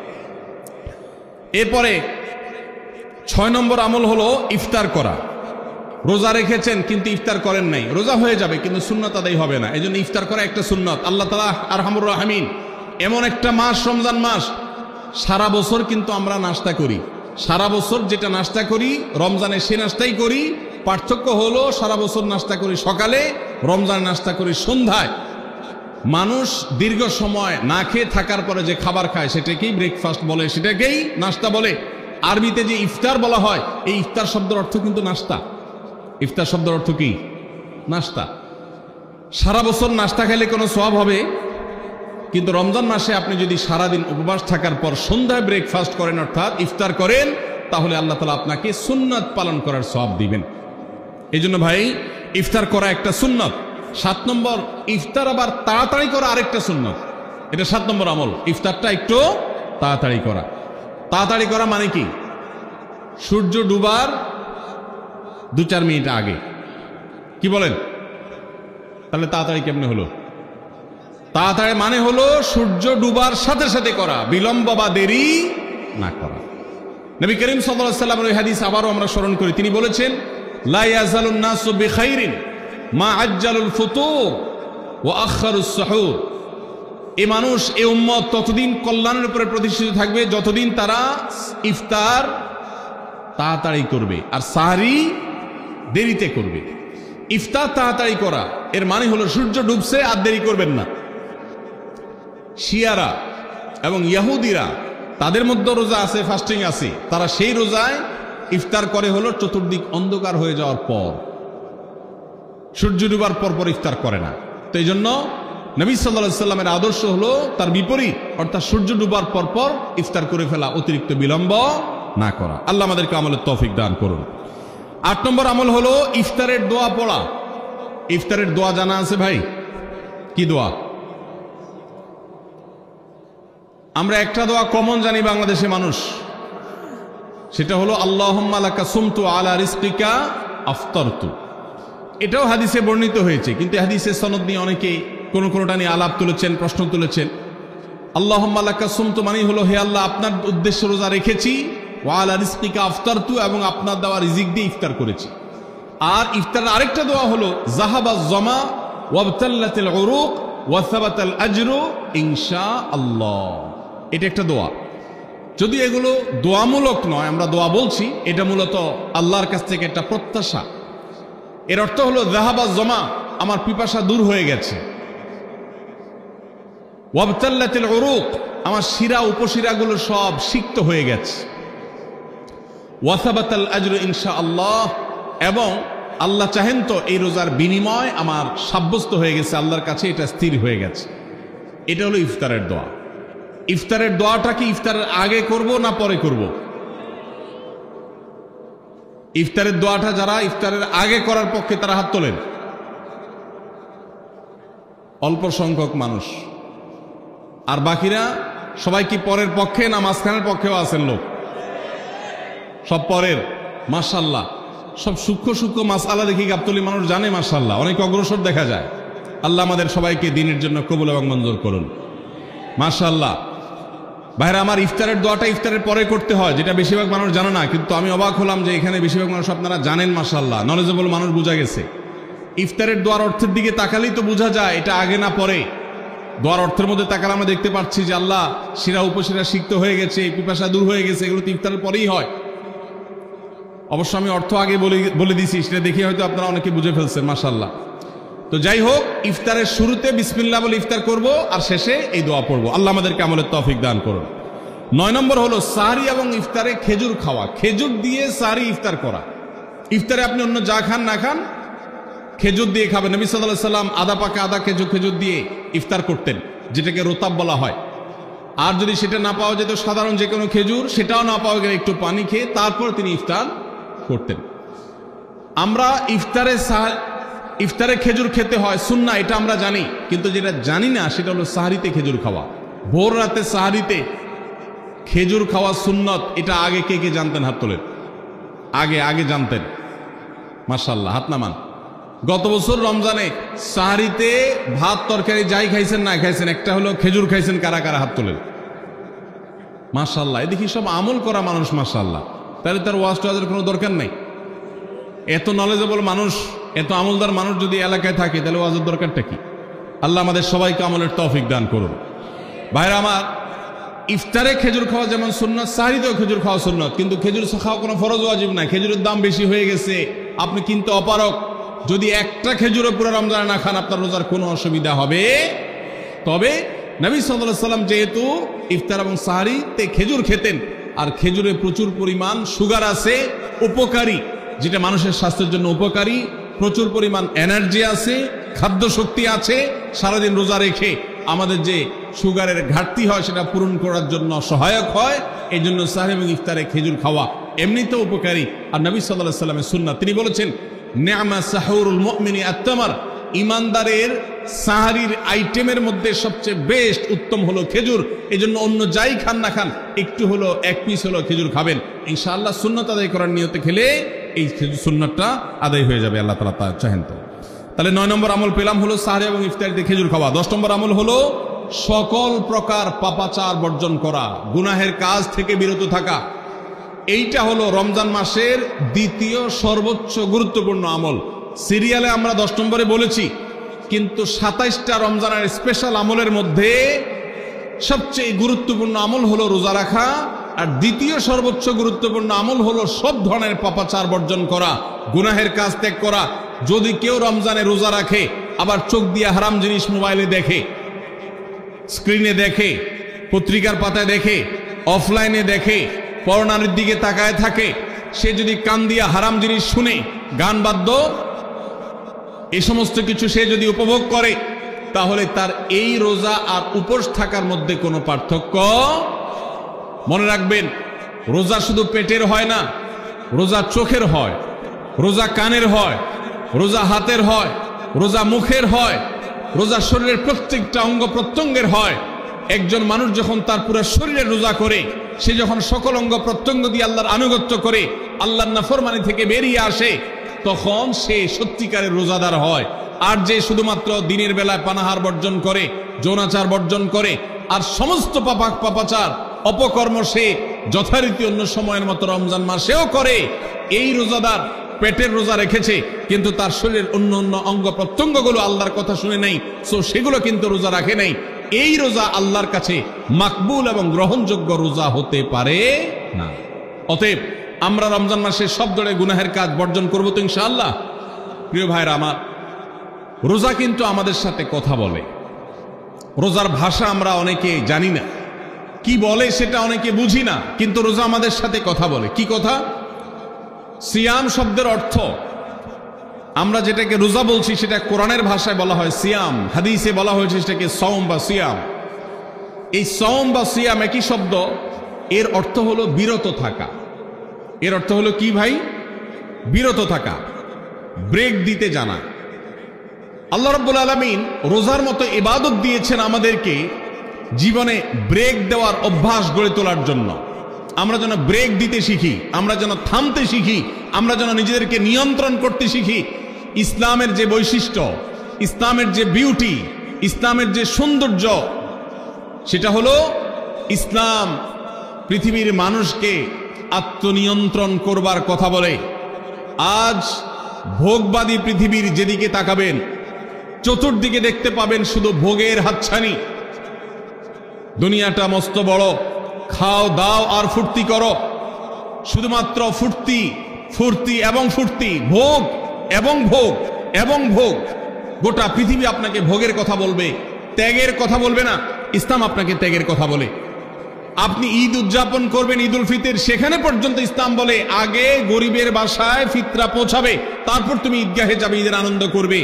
এরপরে 6 নম্বর আমল হলো ইফতার করা। রোজা রেখেছেন কিন্তু ইফতার করেন নাই, রোজা হয়ে যাবে কিন্তু সুন্নাত আদায় হবে না, এই জন্য ইফতার করা একটা সুন্নাত। আল্লাহ তাআলা আরহামুর রাহিমিন, এমন একটা মাস রমজান মাস, সারা বছর কিন্তু আমরা নাস্তা করি, সারা বছর যেটা নাস্তা করি রমজানে সে নাস্তাই করি। পার্থক্য হলো সারা বছর নাস্তা করি সকালে, রমজান নাস্তা করি সন্ধ্যায়। মানুষ দীর্ঘ সময় না খেয়ে থাকার পরে যে খাবার খায় সেটাকেই ব্রেকফাস্ট বলে, সেটাকেই নাস্তা বলে। আরবিতে যে ইফতার বলা হয়, এই ইফতার শব্দের অর্থ কিন্তু নাস্তা। ইফতার শব্দের অর্থ কি? নাস্তা। সারা বছর নাস্তা খেলে কোনো সওয়াব হবে, কিন্তু রমজান মাসে আপনি যদি সারাদিন উপবাস থাকার পর সন্ধ্যায় ব্রেকফাস্ট করেন, অর্থাৎ ইফতার করেন, তাহলে আল্লাহ তাআলা আপনাকে সুন্নাত পালন করার সওয়াব দিবেন। এই জন্য ভাই, ইফতার করা একটা সুন্নাত। 7 নম্বর, ইফতার আবার তাড়াতাড়ি করা আরেকটা সুন্নাত। এটা 7 নম্বর আমল, ইফতারটা একটু তাড়াতাড়ি করা। তাড়াতাড়ি করা মানে কি? সূর্য ডুবার 2-4 মিনিট আগে। কি বলেন? তাহলে তাড়াতাড়ি কেমনে হলো? তাড়াতাড়ি মানে হলো সূর্য ডুবার সাথে সাথে করা, বিলম্ব বা দেরি না করা। নবী করিম সাল্লাল্লাহু আলাইহি ওয়াসাল্লামের ওই হাদিস আবারও আমরা স্মরণ করি। তিনি বলেছেন, লা ইয়াজালুন নাসু বিখাইরিন মা আজ্জালুল ফুতুর ওয়া আখারুস সুহুর। এই মানুষ, এই উম্মত ততদিন কল্যাণের উপরে প্রতিষ্ঠিত থাকবে যতদিন তারা ইফতার তাড়াতাড়ি করবে আর সাহরি দেরিতে করবে। ইফতার তাড়াতাড়ি করা এর মানে হলো সূর্য ডুবছে আর দেরি করবেন না। শিয়ারা এবং ইহুদিরা, তাদের মধ্যে রোজা আছে, ফাস্টিং আছে, তারা সেই রোজায় ইফতার করে হলো চতুর্দিক অন্ধকার হয়ে যাওয়ার পর, সূর্য ডুবার পর পর ইফতার করে না। তো এই জন্য নবী সাল্লাল্লাহু আলাইহি ওয়াসাল্লামের আদর্শ হলো তার বিপরীত, অর্থাৎ সূর্য ডুবার পর পর ইফতার করে ফেলা, অতিরিক্ত বিলম্ব না করা। আল্লাহ আমাদেরকে আমলের তৌফিক দান করুন। 8 নম্বর আমল হলো ইফতারের দোয়া পড়া। ইফতারের দোয়া জানা আছে ভাই? কি দোয়া? আমরা একটা দোয়া কমন জানি বাংলাদেশে মানুষ, সেটা হলো আল্লাহুম্মা লাকা সুমতু আলা রিজকিকা আফতারতু। এটাও হাদিসে বর্ণিত হয়েছে, কিন্তু হাদিসের সনদ নিয়ে অনেকে কোনটা নিয়ে আলাপ তুলেছেন, প্রশ্ন তুলেছেন। আল্লাহুম্মা লাকা সুমতু মানে হলো, হে আল্লাহ, আপনার উদ্দেশ্যে রোজা রেখেছি, ওয়া আলা রিজকিকা আফতারতু, এবং আপনার দেওয়া রিজিক দিয়ে ইফতার করেছি। আর ইফতারের আরেকটা দোয়া হলো যাহাবাজ জামা ওয়াবতাল্লাতিল উরুক ওয়া সাবাতাল আজরু ইনশাআল্লাহ। এটা একটা দোয়া। যদি এগুলো দোয়ামূলক নয়, আমরা দোয়া বলছি, এটা মূলত আল্লাহর কাছ থেকে একটা প্রত্যাশা। এর অর্থ হলো যাহাবাজ জামা, আমার পিপাসা দূর হয়ে গেছে, ওয়াবতাল্লাতিল উরুক, আমার শিরা উপশিরাগুলো সব সিক্ত হয়ে গেছে, ওয়া সাবাতাল আজরু ইনশাআল্লাহ, এবং আল্লাহ চাহেন তো এই রোজার বিনিময় আমার সাব্যস্ত হয়ে গেছে আল্লাহর কাছে, এটা স্থির হয়ে গেছে। এটা হলো ইফতারের দোয়া। ইফতারের দোয়াটা কি ইফতারের আগে করব না পরে করব? ইফতারের দোয়াটা যারা ইফতারের আগে করার পক্ষে তারা হাত তোলেন। অল্প সংখ্যক মানুষ, আর বাকিরা সবাই কি পরের পক্ষে না মাঝখানের পক্ষেও আছেন লোক? সব পরের। মাশাআল্লাহ, সব সূক্ষ্ম সূক্ষ্ম মাসআলা দেখি গাবতলী মানুষ জানে। মাশাআল্লাহ, অনেক অগ্রসর দেখা যায়। আল্লাহ আমাদের সবাইকে দ্বীনের জন্য কবুল এবং মঞ্জুর করুন। মাশাআল্লাহ। ভাইরা আমার, ইফতারের দোয়াটা ইফতারের পরে করতে হয়, যেটা বেশিরভাগ মানুষ জানে না, কিন্তু আমি অবাক হলাম যে এখানে বেশিরভাগ মানুষ আপনারা জানেন। মাশাআল্লাহ, নলেজেবল মানুষ, বোঝা গেছে। ইফতারের দোয়ার অর্থের দিকে তাকালেই তো বোঝা যায় এটা আগে না পরে। দোয়ার অর্থের মধ্যে তাকালে আমরা দেখতে পাচ্ছি যে আল্লাহ শিরা উপশিরা সিক্ত হয়ে গেছে, পিপাসা দূর হয়ে গেছে, এগুলো তো ইফতারের পরেই হয়। অবশ্য আমি অর্থ আগে বলে দিছি, সেটা দেখে হয়তো আপনারা অনেকে বুঝে ফেলছেন। মাশাআল্লাহ। তো যাই হোক, ইফতারের শুরুতে বিসমিল্লাহ বলে ইফতার করব, আর শেষে এই দোয়া পড়বো। আল্লাহ আমাদেরকে আমলের তৌফিক দান করুন। 9 নম্বর হলো সাহরি এবং ইফতারে খেজুর খাওয়া। খেজুর দিয়ে সাহরি ইফতার করা। ইফতারে আপনি অন্য যা খান না খান, খেজুর দিয়ে খাবেন। নবী সাল্লাল্লাহু আলাইহি সাল্লাম আদা পাকা আদা খেজুর দিয়ে ইফতার করতেন, যেটাকে রোতাব বলা হয়। আর যদি সেটা না পাওয়া যেত, সাধারণ যে কোনো খেজুর, সেটাও না পাওয়া গেলে একটু পানি খেয়ে তারপর তিনি ইফতার করতেন। আমরা ইফতারে খেজুর খেতে হয় সুন্নাহ, এটা আমরা জানি, কিন্তু যেটা জানি না সেটা হলো সাহরিতে খেজুর খাওয়া। ভোর রাতে সাহরিতে খেজুর খাওয়া সুন্নত। এটা আগে কে কে জানতেন? হাত তোলেন। আগে জানতেন? মাশাআল্লাহ, হাত নামান। গত বছর রমজানে সাহরিতে ভাত তরকারি যাই খাইছেন না খাইছেন, একটা হলো খেজুর খাইছেন, কারা কারা হাত তোলেন? মাশাআল্লাহ, এদিকে সব আমল করা মানুষ। মাশাআল্লাহ, তাহলে তার ওয়াজ টোয়াজের কোনো দরকার নেই। এত নলেজেবল মানুষ, এত আমলদার মানুষ যদি এলাকায় থাকে, তাহলে ওয়াজের দরকারটা কি? আল্লাহ আমাদের সবাইকে আমলের তৌফিক দান করুন। ভাইরা আমার, ইফতারে খেজুর খাওয়া যেমন সুন্নাত, সাহরিতেও খেজুর খাওয়া সুন্নাত, কিন্তু খেজুর খাওয়া কোনো ফরজ ওয়াজিব না। খেজুরের দাম বেশি হয়ে গেছে, আপনি কিনতে অপারগ। যদি একটা খেজুরও পুরো রমজানে না খান, আপনার রোজার কোনো অসুবিধা হবে। তবে নবী সাল্লাল্লাহু আলাইহি সাল্লাম যেহেতু ইফতার এবং সাহরিতে খেজুর খেতেন, আর খেজুরে প্রচুর পরিমাণ সুগার আছে, উপকারী, যেটা মানুষের স্বাস্থ্যের জন্য উপকারী, প্রচুর পরিমাণ এনার্জি আছে, খাদ্য শক্তি আছে, সারাদিন রোজা রেখে আমাদের যে সুগারের ঘাটতি হয় সেটা পূরণ করার জন্য সহায়ক হয়। এই জন্য সাহরি এবং ইফতারে খেজুর খাওয়া এমনিতেও উপকারী। আর নবী সাল্লাল্লাহু আলাইহি সাল্লামের সুন্নাত, তিনি বলেছেন, নি'মা সাহুরুল মুমিনি আত-তামার, ইমানদারের সাহারির আইটেমের মধ্যে সবচেয়ে বেস্ট উত্তম হলো খেজুর। এই জন্য অন্য যাই খান না খান, একটু হলো, এক পিস হলো খেজুর খাবেন। ইনশাআল্লাহ সুন্নাত আদায় করার নিয়তে খেলে এই সুন্নাতটা আদায় হয়ে যাবে, আল্লাহ তাআলা তা চাহেন। তো তাহলে 9 নম্বর আমল পেলাম হলো সাহরি এবং ইফতারিতে খেজুর খাওয়া। 10 নম্বর আমল হলো সকল প্রকার পাপাচার বর্জন করা, গুনাহের কাজ থেকে বিরত থাকা। এইটা হলো রমজান মাসের দ্বিতীয় সর্বোচ্চ গুরুত্বপূর্ণ আমল। সিরিয়ালে আমরা 10 নম্বরে বলেছি, কিন্তু 27টা রমজানের স্পেশাল আমলের মধ্যে সবচেয়ে গুরুত্বপূর্ণ আমল হলো রোজা রাখা, আর দ্বিতীয় সর্বোচ্চ গুরুত্বপূর্ণ আমল হলো সব ধরনের পাপাচার বর্জন করা, গুনাহের কাজ ত্যাগ করা। যদি কেউ রমজানে রোজা রাখে, আবার চোখ দিয়ে হারাম জিনিস মোবাইলে দেখে, স্ক্রিনে দেখে, পত্রিকার পাতায় দেখে, অফলাইনে দেখে, পরনারীর দিকে তাকায় থাকে, সে যদি কান দিয়ে হারাম জিনিস শুনে, গান বাদ্য, এই সমস্ত কিছু সে যদি উপভোগ করে, তাহলে তার এই রোজা আর উপোস থাকার মধ্যে কোনো পার্থক্য। মনে রাখবেন, রোজা শুধু পেটের হয় না, রোজা চোখের হয়, রোজা কানের হয়, রোজা হাতের হয়, রোজা মুখের হয়, রোজা শরীরের প্রত্যেকটা অঙ্গ প্রত্যঙ্গের হয়। একজন মানুষ যখন তার পুরো শরীরের রোজা করে, সে যখন সকল অঙ্গ প্রত্যঙ্গ দিয়ে আল্লাহর আনুগত্য করে, আল্লাহর নাফরমানি থেকে বেরিয়ে আসে, তখন সে সত্যিকারের রোজাদার হয়। আর যে শুধুমাত্র দিনের বেলায় পানাহার বর্জন করে, যৌনাচার বর্জন করে, আর সমস্ত পাপাচার অপকর্ম সে যথারীতি অন্য সময়ের মতো রমজান মাসেও করে, এই রোজাদার পেটের রোজা রেখেছে, কিন্তু তার শরীরের অন্য অন্য অঙ্গ প্রত্যঙ্গগুলো আল্লাহর কথা শুনে নাই, সো সেগুলো কিন্তু রোজা রাখে নাই। এই রোজা আল্লাহর কাছে মাকবুল এবং গ্রহণযোগ্য রোজা হতে পারে না। অতএব আমরা রমজান মাসে সব ধরনের গুনাহের কাজ বর্জন করবো তো ইনশাআল্লাহ। প্রিয় ভাইরা আমার, রোজা কিন্তু আমাদের সাথে কথা বলে। রোজার ভাষা আমরা অনেকে জানি না, কি বলে সেটা অনেকে বুঝি না, কিন্তু রোজা আমাদের সাথে কথা বলে। কি কথা? সিয়াম শব্দের অর্থ, আমরা যেটাকে রোজা বলছি সেটা কোরআনের ভাষায় বলা হয় সিয়াম, হাদিসে বলা হয়েছে সেটাকে সওম বা সিয়াম। এই সওম বা সিয়াম একই শব্দ, এর অর্থ হলো বিরত থাকা। এর অর্থ হলো কি ভাই? বিরত থাকা, ব্রেক দিতে জানা। আল্লাহ রাব্বুল আলামিন রোজার মতো ইবাদত দিয়েছেন আমাদেরকে জীবনে ব্রেক দেওয়ার অভ্যাস গড়ে তোলার জন্য। আমরা যেন ব্রেক দিতে শিখি, আমরা যেন থামতে শিখি, আমরা যেন নিজেদেরকে নিয়ন্ত্রণ করতে শিখি। ইসলামের যে বৈশিষ্ট্য, ইসলামের যে বিউটি, ইসলামের যে সৌন্দর্য, সেটা হলো ইসলাম পৃথিবীর মানুষকে আত্মনিয়ন্ত্রণ করবার কথা বলে। আজ ভোগবাদী পৃথিবীর যেদিকে তাকাবেন, চতুর্দিকে দেখতে পাবেন শুধু ভোগের হাতছানি। দুনিয়াটা মস্ত বড়, খাও দাও আর ফুর্তি করো, শুধুমাত্র ফুর্তি ফুর্তি এবং ফুর্তি, ভোগ এবং ভোগ এবং ভোগ। গোটা পৃথিবী আপনাকে ভোগের কথা বলবে, ত্যাগের কথা বলবে না। ইসলাম আপনাকে ত্যাগের কথা বলে। আপনি ঈদ উদযাপন করবেন, ঈদ উল ফিতর, সেখানে পর্যন্ত ইসলাম বলে আগে গরিবের বাসায় ফিতরা পৌঁছাবে, তারপর তুমি ঈদগাহে যাবে, ঈদের আনন্দ করবে।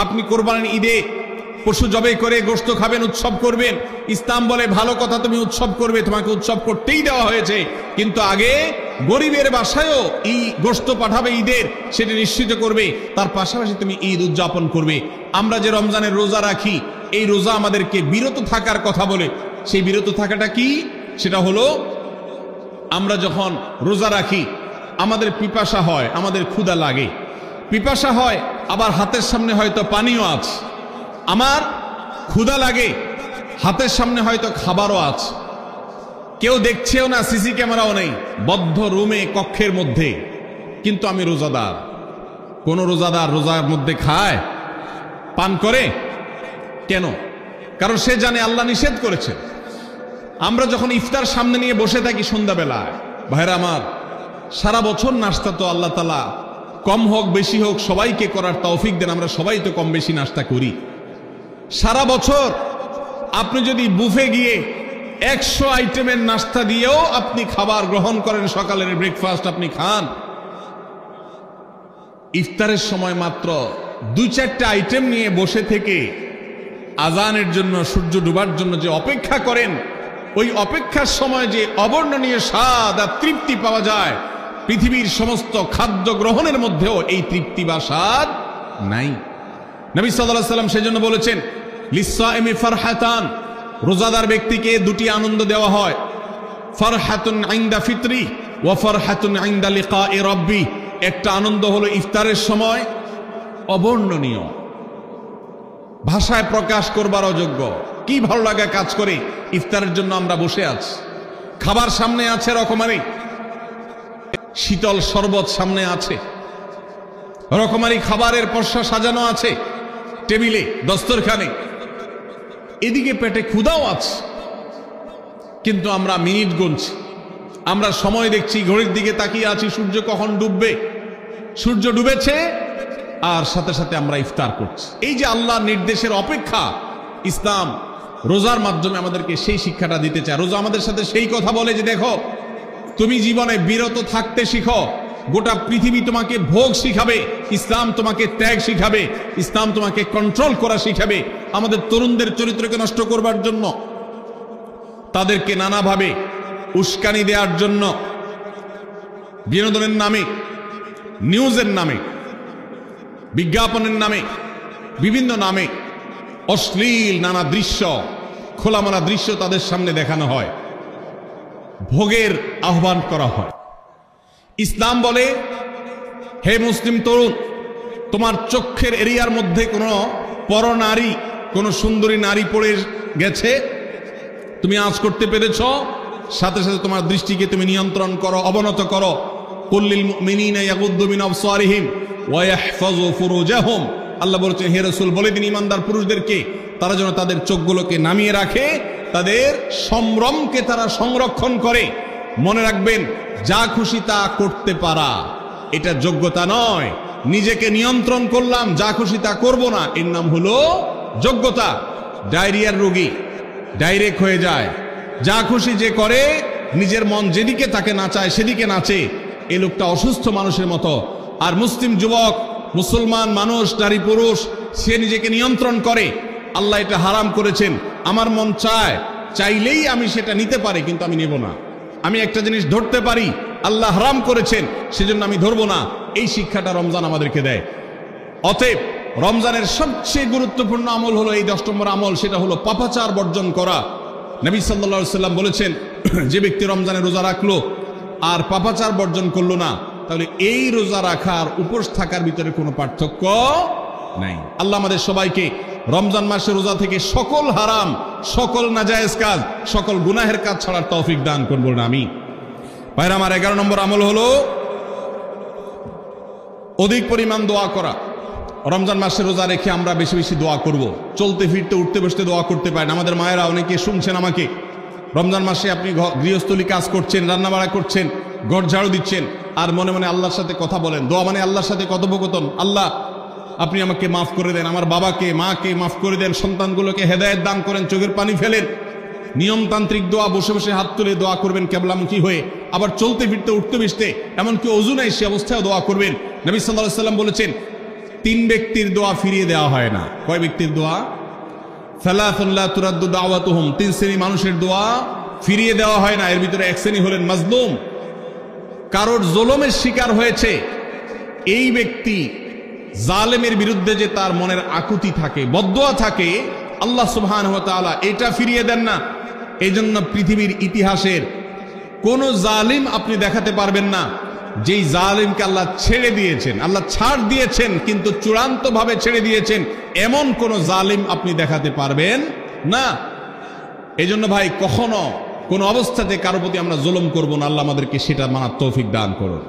আপনি কোরবানির ঈদে পশু জবাই করে গোশত খাবেন, উৎসব করবেন। ইসলাম বলে ভালো কথা, তুমি উৎসব করবে, তোমাকে উৎসব করতেই দেওয়া হয়েছে, কিন্তু আগে গরিবের বাসায়ও এই গোশত পাঠাবে ঈদের, সেটা নিশ্চিত করবে, তার পাশাপাশি তুমি ঈদ উদযাপন করবে। আমরা যে রমজানের রোজা রাখি, এই রোজা আমাদেরকে বিরত থাকার কথা বলে। সেই বিরত থাকাটা কি? সেটা হলো আমরা যখন রোজা রাখি আমাদের পিপাসা হয়, আমাদের ক্ষুধা লাগে, পিপাসা হয়, আবার হাতের সামনে হয়তো পানিও আছে। আমার ক্ষুধা লাগে, হাতের সামনে হয়তো খাবারও আছে, কেউ দেখছেও না, সিসি ক্যামেরাও নেই, বদ্ধ রুমে কক্ষের মধ্যে, কিন্তু আমি রোজাদার। কোন রোজাদার রোজার মধ্যে খায়, পান করে? কেন? কারণ সে জানে আল্লাহ নিষেধ করেছে। আমরা যখন ইফতার সামনে নিয়ে বসে থাকি সন্ধ্যাবেলায়, ভাইরা আমার, সারা বছর নাস্তা তো আল্লাহ তাআলা কম হোক বেশি হোক সবাইকে করার তৌফিক দেন। আমরা সবাই তো কম বেশি নাস্তা করি সারা বছর। আপনি যদি বুফে গিয়ে 100 আইটেমের নাস্তা দিয়েও আপনি খাবার গ্রহণ করেন, সকালের ব্রেকফাস্ট আপনি খান, ইফতারের সময় মাত্র 2-4টা আইটেম নিয়ে বসে থেকে আজানের জন্য, সূর্য ডুবার জন্য যে অপেক্ষা করেন, ওই অপেক্ষার সময় যে অবর্ণনীয় স্বাদ আর তৃপ্তি পাওয়া যায়, পৃথিবীর সমস্ত খাদ্য গ্রহণের মধ্যেও এই তৃপ্তি বা স্বাদ নাই। নবী সাল্লাল্লাহু আলাইহি ওয়াসাল্লাম সেজন্য বলেছেন, লিসসাইমি ফারহাতান, রোজাদার ব্যক্তিকে দুটি আনন্দ দেওয়া হয়, ফারহাতুন ইনদা ফিতরি ওয়া ফারহাতুন ইনদা লিকাই রাব্বি। একটা আনন্দ হলো ইফতারের সময়, অবর্ণনীয়, ভাষায় প্রকাশ করবার অযোগ্য। কি ভালো লাগা কাজ করে, ইফতারের জন্য আমরা বসে আছি, খাবার সামনে আছে, রকমারি শীতল শরবত সামনে আছে, রকমারি খাবারের পসরা সাজানো আছে টেবিলে, দস্তরখানে, এদিকে পেটে ক্ষুধাও আছে, কিন্তু আমরা মিনিট গুনছি, আমরা সময় দেখছি, ঘড়ির দিকে তাকিয়ে আছি, সূর্য কখন ডুববে। সূর্য ডুবেছে আর সাথে সাথে আমরা ইফতার করছি। এই যে আল্লাহর নির্দেশের অপেক্ষা, ইসলাম রোজার মাধ্যমে আমাদেরকে সেই শিক্ষাটা দিতে চায়। রোজা আমাদের সাথে সেই কথা বলে যে দেখো, তুমি জীবনে বিরত থাকতে শিখো, গোটা পৃথিবী তোমাকে ভোগ শিখাবে, ইসলাম তোমাকে ত্যাগ শিখাবে, ইসলাম তোমাকে কন্ট্রোল করা শিখাবে। আমাদের তরুণদের চরিত্রকে নষ্ট করবার জন্য, তাদেরকে নানাভাবে উস্কানি দেওয়ার জন্য, বিনোদনের নামে, নিউজের নামে, বিজ্ঞাপনের নামে, বিভিন্ন নামে অশ্লীল নানা দৃশ্য, খোলামেলা দৃশ্য তাদের সামনে দেখানো হয়, ভোগের আহ্বান করা হয়। ইসলাম বলে, হে মুসলিম তরুণ, তোমার চোখের এরিয়ার মধ্যে কোনো পরনারী, কোনো সুন্দরী নারী পড়ে গেছে, তুমি আঁচ করতে পেরেছ, সাথে সাথে তোমার দৃষ্টিকে তুমি নিয়ন্ত্রণ করো, অবনত করো। কুল্লিল মুমিনিনা ইয়াগুদ্দু মিন আবসারিহিম ওয়া ইয়াহফাযু ফুরুজাহুম। আল্লাহ বলেছেন, হে রাসূল বলে দিন ইমানদার পুরুষদেরকে, তারা যেন তাদের চোখগুলোকে নামিয়ে রাখে, তাদের সম্ভ্রমকে তারা সংরক্ষণ করে। মনে রাখবেন, যা খুশি তা করতে পারা এটা যোগ্যতা নয়। নিজেকে নিয়ন্ত্রণ করলাম, যা খুশি তা করব না, এর নাম হলো যোগ্যতা। ডায়রিয়ার রোগী ডাইরেক্ট হয়ে যায়, যা খুশি যে করে, নিজের মন যেদিকে তাকে নাচায় সেদিকে নাচে, এই লোকটা অসুস্থ মানুষের মতো। আর মুসলিম যুবক, মুসলমান মানুষ, নারী পুরুষ, সে নিজেকে নিয়ন্ত্রণ করে। আল্লাহ এটা হারাম করেছেন, আমার মন চায়, চাইলেই আমি সেটা নিতে পারি, কিন্তু আমি নেব না। আমি একটা জিনিস ধরতে পারি, আল্লাহ হারাম করেছেন, সেজন্য আমি ধরবো না। এই শিক্ষাটা রমজান আমাদেরকে দেয়। অতএব রমজানের সবচেয়ে গুরুত্বপূর্ণ আমল হলো এই 10 নম্বর আমল, সেটা হলো পাপাচার বর্জন করা। নবী সাল্লাল্লাহু আলাইহি সাল্লাম বলেছেন, যে ব্যক্তি রমজানে রোজা রাখলো আর পাপাচার বর্জন করলো না, তাহলে এই রোজা রাখার উপোস থাকার ভিতরে কোনো পার্থক্য নাই। আল্লাহ আমাদের সবাইকে রমজান মাসে রোজা থেকে সকল হারাম, সকল নাজায়েজ কাজ, সকল গুনাহের কাজ ছাড়ার তৌফিক দান করুন, বলুন আমিন। ভাইরা আমার 11 নম্বর আমল হলো অধিক পরিমাণ দোয়া করা। রমজান মাসে রোজা রেখে আমরা বেশি বেশি দোয়া করব। চলতে ফিরতে উঠতে বসতে দোয়া করতে পারেন। আমাদের মায়েরা অনেকে শুনছেন আমাকে, রমজান মাসে আপনি গৃহস্থলী কাজ করছেন, রান্নাবাড়া করছেন, ঘর ঝাড়ু দিচ্ছেন, আর মনে মনে আল্লাহর সাথে কথা বলেন। দোয়া মানে আল্লাহর সাথে কথোপকথন। আল্লাহ আপনি আমাকে মাফ করে দেন, আমার বাবাকে মাকে মাফ করে দেন, সন্তানগুলোকে হেদায়েত দান করেন, চোখের পানি ফেলেন। নিয়মতান্ত্রিক দোয়া, বসে বসে হাত তুলে দোয়া করবেন কেবলামুখী হয়ে। আবার চলতে ফিরতে উঠতে বসতে, এমনকি ওযু নাই সে অবস্থায় দোয়া করবেন। নবী সাল্লাল্লাহু আলাইহি সাল্লাম বলেছেন, 3 ব্যক্তির দোয়া ফিরিয়ে দেওয়া হয় না। কয় ব্যক্তির দোয়া? সালাতুন লা তুরাদ্দু দাওয়াতুহুম, 3 শ্রেণী মানুষের দোয়া ফিরিয়ে দেওয়া হয় না। এর ভিতরে এক শ্রেণী হলেন মাজলুম, কারোর জুলুমের শিকার হয়েছে। এই ব্যক্তি জালেমের বিরুদ্ধে যে তার মনের আকুতি থাকে, বদদোয়া থাকে, আল্লাহ সুবহানাহু ওয়া তাআলা এটা ফিরিয়ে দেন না। এই জন্য পৃথিবীর ইতিহাসের কোন জালিম আপনি দেখাতে পারবেন না যেই জালিমকে আল্লাহ ছেড়ে দিয়েছেন, আল্লাহ ছাড় দিয়েছেন কিন্তু চূড়ান্ত ভাবে ছেড়ে দিয়েছেন, এমন কোন জালিম আপনি দেখাতে পারবেন না। এই জন্য ভাই, কখনো কোন অবস্থাতে কারো প্রতি আমরা জুলুম করব না। আল্লাহ আমাদেরকে সেটা মানার তৌফিক দান করুন।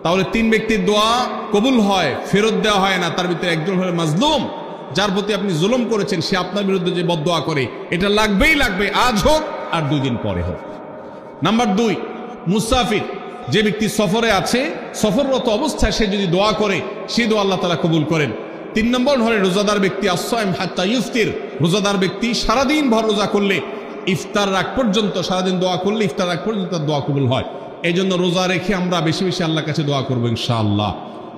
তাহলে 3 ব্যক্তির দোয়া কবুল হয়, ফেরত দেওয়া হয় না। তার ভিতরে একজন হলো মাজলুম, যার প্রতি আপনি জুলুম করেছেন, সে আপনার বিরুদ্ধে যে বদদোয়া করে, এটা লাগবেই লাগবে, আজ হোক আর 2 দিন পরে হোক। নাম্বার 2, মুসাফির, যে ব্যক্তি সফরে আছে, সফররত অবস্থায় সে যদি দোয়া করে, সে দোয়া আল্লাহ তাআলা কবুল করেন। 3 নম্বর হলো রোজাদার ব্যক্তি, as-সাইম হাত্তা ইফতির, রোজাদার ব্যক্তি সারাদিন ভর রোজা করলে ইফতার রাগ পর্যন্ত, সারাদিন দোয়া করলে ইফতার রাগ পর্যন্ত তার দোয়া কবুল হয়। এই জন্য রোজা রেখে আমরা বেশি বেশি আল্লাহর কাছে দোয়া করবো ইনশাআল্লাহ।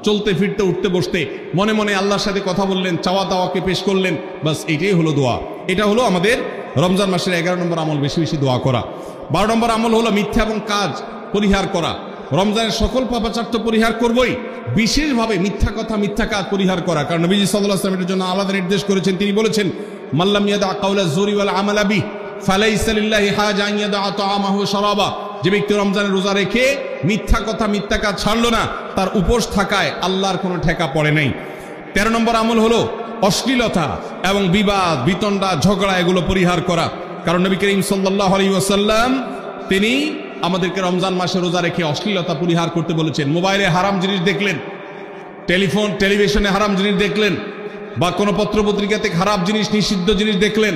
চলতে ফিরতে উঠতে বসতে মনে মনে আল্লাহর সাথে কথা বললেন, চাওয়া দাওয়াকে পেশ করলেন, বাস এটাই হলো দোয়া। এটা হলো আমাদের রমজান মাসের 11 নম্বর আমল, বেশি বেশি দোয়া করা। 12 নম্বর আমল হলো মিথ্যা এবং কাজ পরিহার করা। রমজানের সকল পাপাচার তো পরিহার করবই, বিশেষভাবে মিথ্যা কথা, মিথ্যা কাজ পরিহার করা। কারণ নবীজি সাল্লাল্লাহু আলাইহি ওয়াসাল্লাম এর জন্য আলাদা নির্দেশ করেছেন। তিনি বলেছেন, মাল্লাম ইয়াদা কাওলা যুরি ওয়াল আমালা বিহি ফালাইসা লিল্লাহি হাজা আন ইয়াদা তাআমাহু ওয়া শারাবা। যে ব্যক্তি রমজানের রোজা রেখে মিথ্যা কথা, মিথ্যা কাজ ছাড়লো না, তার উপোস থাকায় আল্লাহর কোনো ঠেকা পড়ে নাই। 13 নম্বর আমল হলো অশ্লীলতা এবং বিবাদ, বিতণ্ডা, ঝগড়া, এগুলো পরিহার করা। কারণ নবী করিম সাল্লাল্লাহু আলাইহি ওয়াসাল্লাম তিনি আমাদেরকে রমজান মাসে রোজা রেখে অশ্লীলতা পরিহার করতে বলেছেন। মোবাইলে হারাম জিনিস দেখলেন, টেলিভিশনে হারাম জিনিস দেখলেন, বা কোনো পত্রপত্রিকাতে খারাপ জিনিস, নিষিদ্ধ জিনিস দেখলেন,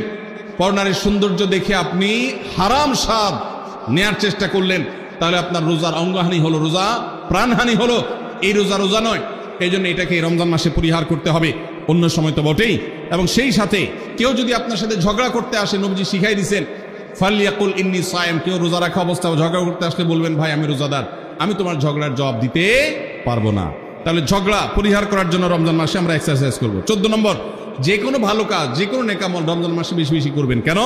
পর্নারীর সৌন্দর্য দেখে আপনি হারাম স্বাদ নেয়ার চেষ্টা করলেন, তাহলে আপনার রোজার অঙ্গহানি হলো, রোজা প্রাণহানি হলো। এই রোজা রোজা নয়। এই জন্য এটাকে রমজান মাসে পরিহার করতে হবে, অন্য সময় তো বটেই। এবং সেই সাথে কেউ যদি আপনার সাথে ঝগড়া করতে আসে, নবীজি শিখাই দিয়েছেন, ফালিয়াকুল ইন্নী সায়েম, কেউ রোজা রাখা অবস্থায় ঝগড়া করতে আসলে বলবেন, ভাই আমি রোজাদার, আমি তোমার ঝগড়ার জবাব দিতে পারবো না। তাহলে ঝগড়া পরিহার করার জন্য রমজান মাসে আমরা এক্সারসাইজ করবো। 14 নম্বর, যে কোনো ভালো কাজ, যে কোনো নেকামল রমজান মাসে বেশি বেশি করবেন। কেন?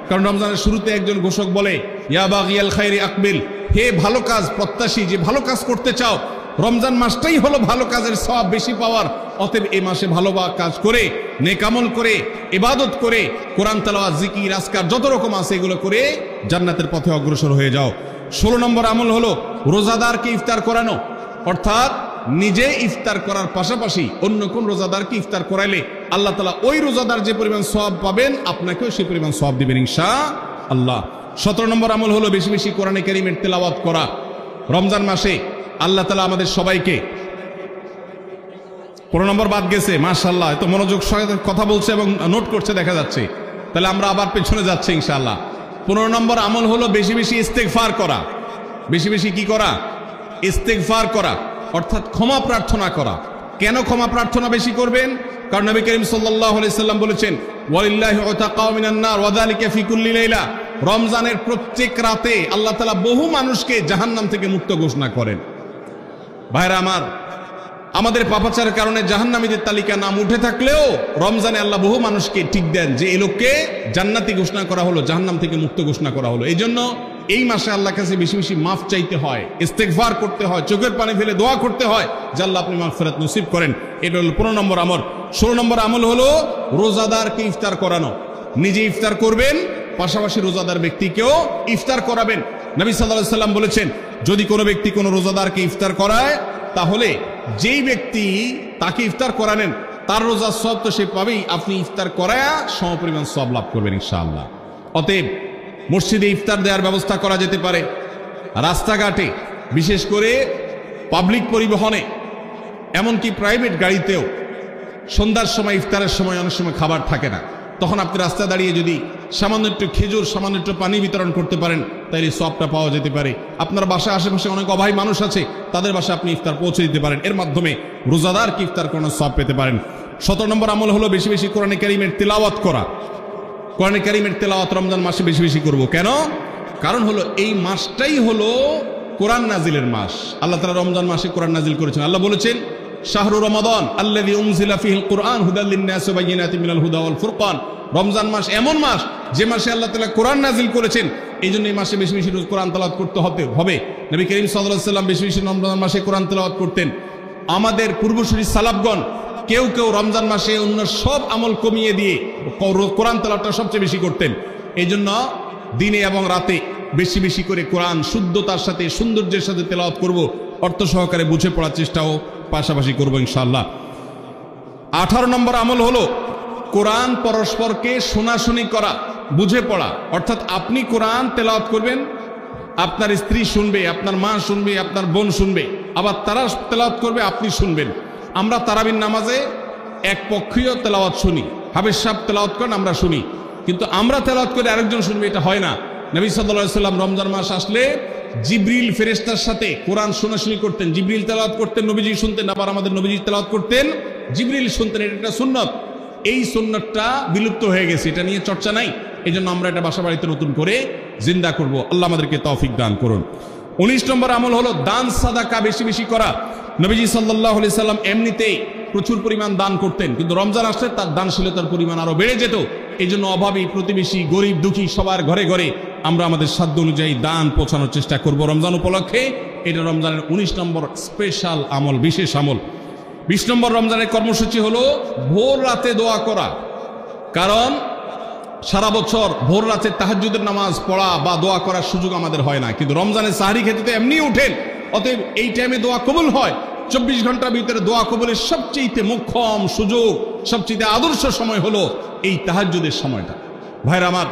কারণ রমজানের শুরুতে একজন ঘোষক বলে, ইয়া বাগিয়াল খায়রি আকবিল, হে ভালো কাজ প্রত্যাশী, যে ভালো কাজ করতে চাও, রমজান মাসটাই হলো ভালো কাজের সওয়াব বেশি পাওয়ার। অতএব এই মাসে ভালো কাজ করে, নেকামল করে, ইবাদত করে, কোরআন তেলাওয়াত, জিকির, আজকার যত রকম আছে এগুলো করে জান্নাতের পথে অগ্রসর হয়ে যাও। 16 নম্বর আমল হলো রোজাদারকে ইফতার করানো। অর্থাৎ নিজে ইফতার করার পাশাপাশি অন্য কোন রোজাদারকে ইফতার করাইলে আল্লাহ তাআলা ওই রোজাদার যে পরিমাণ সওয়াব পাবেন, আপনাকেও সেই পরিমাণ সওয়াব দিবেন ইনশাআল্লাহ। 17 নম্বর আমল হলো বেশি বেশি কোরআনে কারীমের তেলাওয়াত করা। রমজান মাসে আল্লাহ তাআলা আমাদের সবাইকে, 15 নম্বর বাদ গেছে, মাশাআল্লাহ, এত মনোযোগ সহকারে কথা বলছে এবং নোট করছে দেখা যাচ্ছে। তাহলে আমরা আবার পেছনে যাচ্ছি ইনশাআল্লাহ। 15 নম্বর আমল হলো বেশি বেশি ইস্তেগফার করা। বেশি বেশি কি করা? ইস্তেগফার করা, অর্থাৎ ক্ষমা প্রার্থনা করা। কেন ক্ষমা প্রার্থনা বেশি করবেন? কারণ নবী করিম সাল্লাল্লাহু আলাইহি সাল্লাম বলেছেন, ওয়ালিল্লাহি উতাকাউ মিনান নার ওয়া যালিকা ফি কুল্লি লাইলা। রমজানের প্রত্যেক রাতে আল্লাহ তাআলা বহু মানুষকে জাহান্নাম থেকে মুক্ত ঘোষণা করেন। ভাইরা আমার, আমাদের পাপাচারের কারণে জাহান্নামীদের তালিকা নাম উঠে থাকলেও রমজানে আল্লাহ বহু মানুষকে ঠিক দেন যে এই লোককে জান্নাতি ঘোষণা করা হলো, জাহান্নাম থেকে মুক্ত ঘোষণা করা হলো। এই জন্য এই মাসে আল্লাহর কাছে বেশি বেশি মাফ চাইতে হয়, ইস্তেগফার করতে হয়, চোখের পানি ফেলে দোয়া করতে হয় যে আল্লাহ আপনি মাগফিরাত নসিব করেন। এটা হলো 15 নম্বর আমল। 16 নম্বর আমল হলো রোজাদারকে ইফতার করানো। নিজে ইফতার করবেন, পাশাপাশি রোজাদার ব্যক্তিকেও ইফতার করাবেন। নবী সাল্লাল্লাহু আলাইহি সাল্লাম বলেছেন, যদি কোনো ব্যক্তি কোনো রোজাদারকে ইফতার করায়, তাহলে যেই ব্যক্তি তাকে ইফতার করালেন তার রোজার সওয়াব তো সে পাবেই, আপনি ইফতার করায়া সমপরিমাণ সওয়াব লাভ করবেন ইনশাআল্লাহ। অতএব মসজিদে ইফতার দেওয়ার ব্যবস্থা করা যেতে পারে, রাস্তাঘাটে, বিশেষ করে পাবলিক পরিবহনে, এমনকি প্রাইভেট গাড়িতেও সন্ধ্যার সময়, ইফতারের সময় অনেক সময় খাবার থাকে না, তখন আপনি রাস্তা দাঁড়িয়ে যদি সামান্য একটু খেজুর, সামান্য একটু পানি বিতরণ করতে পারেন, তাই এই সওয়াবটা পাওয়া যেতে পারে। আপনার বাসায় আশেপাশে অনেক অভাবী মানুষ আছে, তাদের বাসায় আপনি ইফতার পৌঁছে দিতে পারেন, এর মাধ্যমে রোজাদারকে ইফতার করানোর সওয়াব পেতে পারেন। 17 নম্বর আমল হলো বেশি বেশি কোরআনে কারীমের তিলাওয়াত করা। কোরআনে কারীমের তেলাওয়াত রমজান মাসে বেশি বেশি করব। কেন? কারণ হলো এই মাসটাই হলো কোরআন নাজিলের মাস। আল্লাহ তাআলা রমজান মাসে কোরআন নাজিল করেছেন। আল্লাহ বলেছেন, শাহরু রমাদান আল্লাযী উনজিলা ফীহিল কুরআন হুদাল লিন-নাস ওয়া বায়িনাতিন মিনাল হুদা ওয়াল ফুরকান। রমজান মাস এমন মাস যে মাসে আল্লাহ তাআলা কোরআন নাজিল করেছেন, এই জন্য এই মাসে বেশি বেশি কোরআন তেলাওয়াত করতে হবে। নবী করিম সাল্লাল্লাহু আলাইহি ওয়াসাল্লাম বেশি বেশি রমজান মাসে কোরআন তেলাওয়াত করতেন। আমাদের পূর্বসূরি সালাফগণ কেউ কেউ রমজান মাসে অন্য সব আমল কমিয়ে দিয়ে কোরআন তেলাওয়াতটা সবচেয়ে বেশি করতেন। এই জন্য দিনে এবং রাতে বেশি বেশি করে কোরআন শুদ্ধতার সাথে, সৌন্দর্যের সাথে তেলাওয়াত করব, অর্থ সহকারে বুঝে পড়ার চেষ্টাও পাশাপাশি করব ইনশাআল্লাহ। 18 নম্বর আমল হলো কোরআন পরস্পরকে শোনাশুনি করা, বুঝে পড়া। অর্থাৎ আপনি কোরআন তেলাওয়াত করবেন, আপনার স্ত্রী শুনবে, আপনার মা শুনবে, আপনার বোন শুনবে, আবার তারা তেলাওয়াত করবে, আপনি শুনবেন। আমরা তারাবির নামাজে এক পক্ষীয় তেলাওয়াত শুনি, হাফেজ সাহেব তেলাওয়াত করেন, আমরা শুনি, কিন্তু আমরা তেলাওয়াত করে আরেকজন শুনবে, এটা হয় না। নবী সাল্লাল্লাহু আলাইহি সাল্লাম রমজান মাস আসলে জিবরিল ফেরেশতার সাথে কোরআন শোনাশুনি করতেন। জিবরিল তেলাওয়াত করতেন, নবীজি শুনতেন, আবার আমাদের নবীজি তেলাওয়াত করতেন, জিবরিল শুনতেন। এটা একটা সুন্নত। এই সুন্নতটা বিলুপ্ত হয়ে গেছে, এটা নিয়ে চর্চা নাই। এই জন্য আমরা এটা বাসা বাড়িতে নতুন করে জিন্দা করব। আল্লাহ আমাদেরকে তৌফিক দান করুন। 19 নম্বর আমল হলো দান সাদাকা বেশি বেশি করা। নবীজি সাল্লাল্লাহু আলাইহি সাল্লাম এমনিতেই প্রচুর পরিমাণ দান করতেন, কিন্তু রমজান আসলে তার দানশীলতার পরিমাণ আরো বেড়ে যেত। এই জন্য অভাবী, প্রতিবেশী, গরিব, দুঃখী সবার ঘরে ঘরে আমরা আমাদের সাধ্য অনুযায়ী দান পৌঁছানোর চেষ্টা করব রমজান উপলক্ষে। এটা রমজানের 19 নম্বর স্পেশাল আমল, বিশেষ আমল। 20 নম্বর রমজানের কর্মসূচি হলো ভোর রাতে দোয়া করা। কারণ সারা বছর ভোর রাতে তাহাজ্জুদের নামাজ পড়া বা দোয়া করার সুযোগ আমাদের হয় না, কিন্তু রমজানের সাহরি খেতে তো এমনি উঠেন। অতএব এই টাইমে দোয়া কবুল হয়। 24 ঘন্টার ভিতরে দোয়া কবুলের সবচেয়ে মোক্ষম সুযোগ, সবচেয়ে আদর্শ সময় হলো এই তাহাজ্জুদের সময়টা। ভাইরা আমার,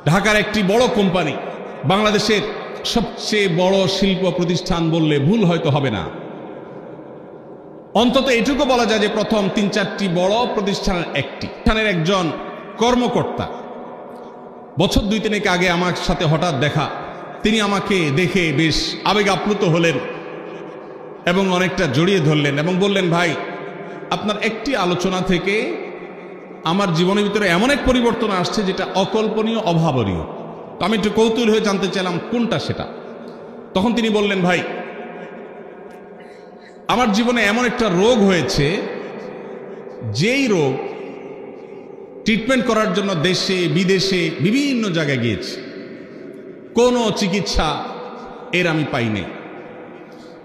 ঢাকার একটি বড় কোম্পানি, বাংলাদেশের সবচেয়ে বড় শিল্প প্রতিষ্ঠান বললে ভুল হয়তো হবে না, অন্তত এটুকু বলা যায় যে প্রথম 3-4টি বড় প্রতিষ্ঠানের একটি প্রতিষ্ঠানের একজন কর্মকর্তা বছর 2-3 আগে আমার সাথে হঠাৎ দেখা। তিনি আমাকে দেখে বেশ আবেগ আপ্লুত হলেন এবং অনেকটা জড়িয়ে ধরলেন এবং বললেন, ভাই, আপনার একটি আলোচনা থেকে আমার জীবনের ভিতরে এমন এক পরিবর্তন আসছে যেটা অকল্পনীয়, অভাবনীয়। তো আমি একটু কৌতূহল হয়ে জানতে চাইলাম কোনটা সেটা। তখন তিনি বললেন, ভাই, আমার জীবনে এমন একটা রোগ হয়েছে, যেই রোগ ট্রিটমেন্ট করার জন্য দেশে বিদেশে বিভিন্ন জায়গায় গিয়েছি, কোনো চিকিৎসা এর আমি পাইনি।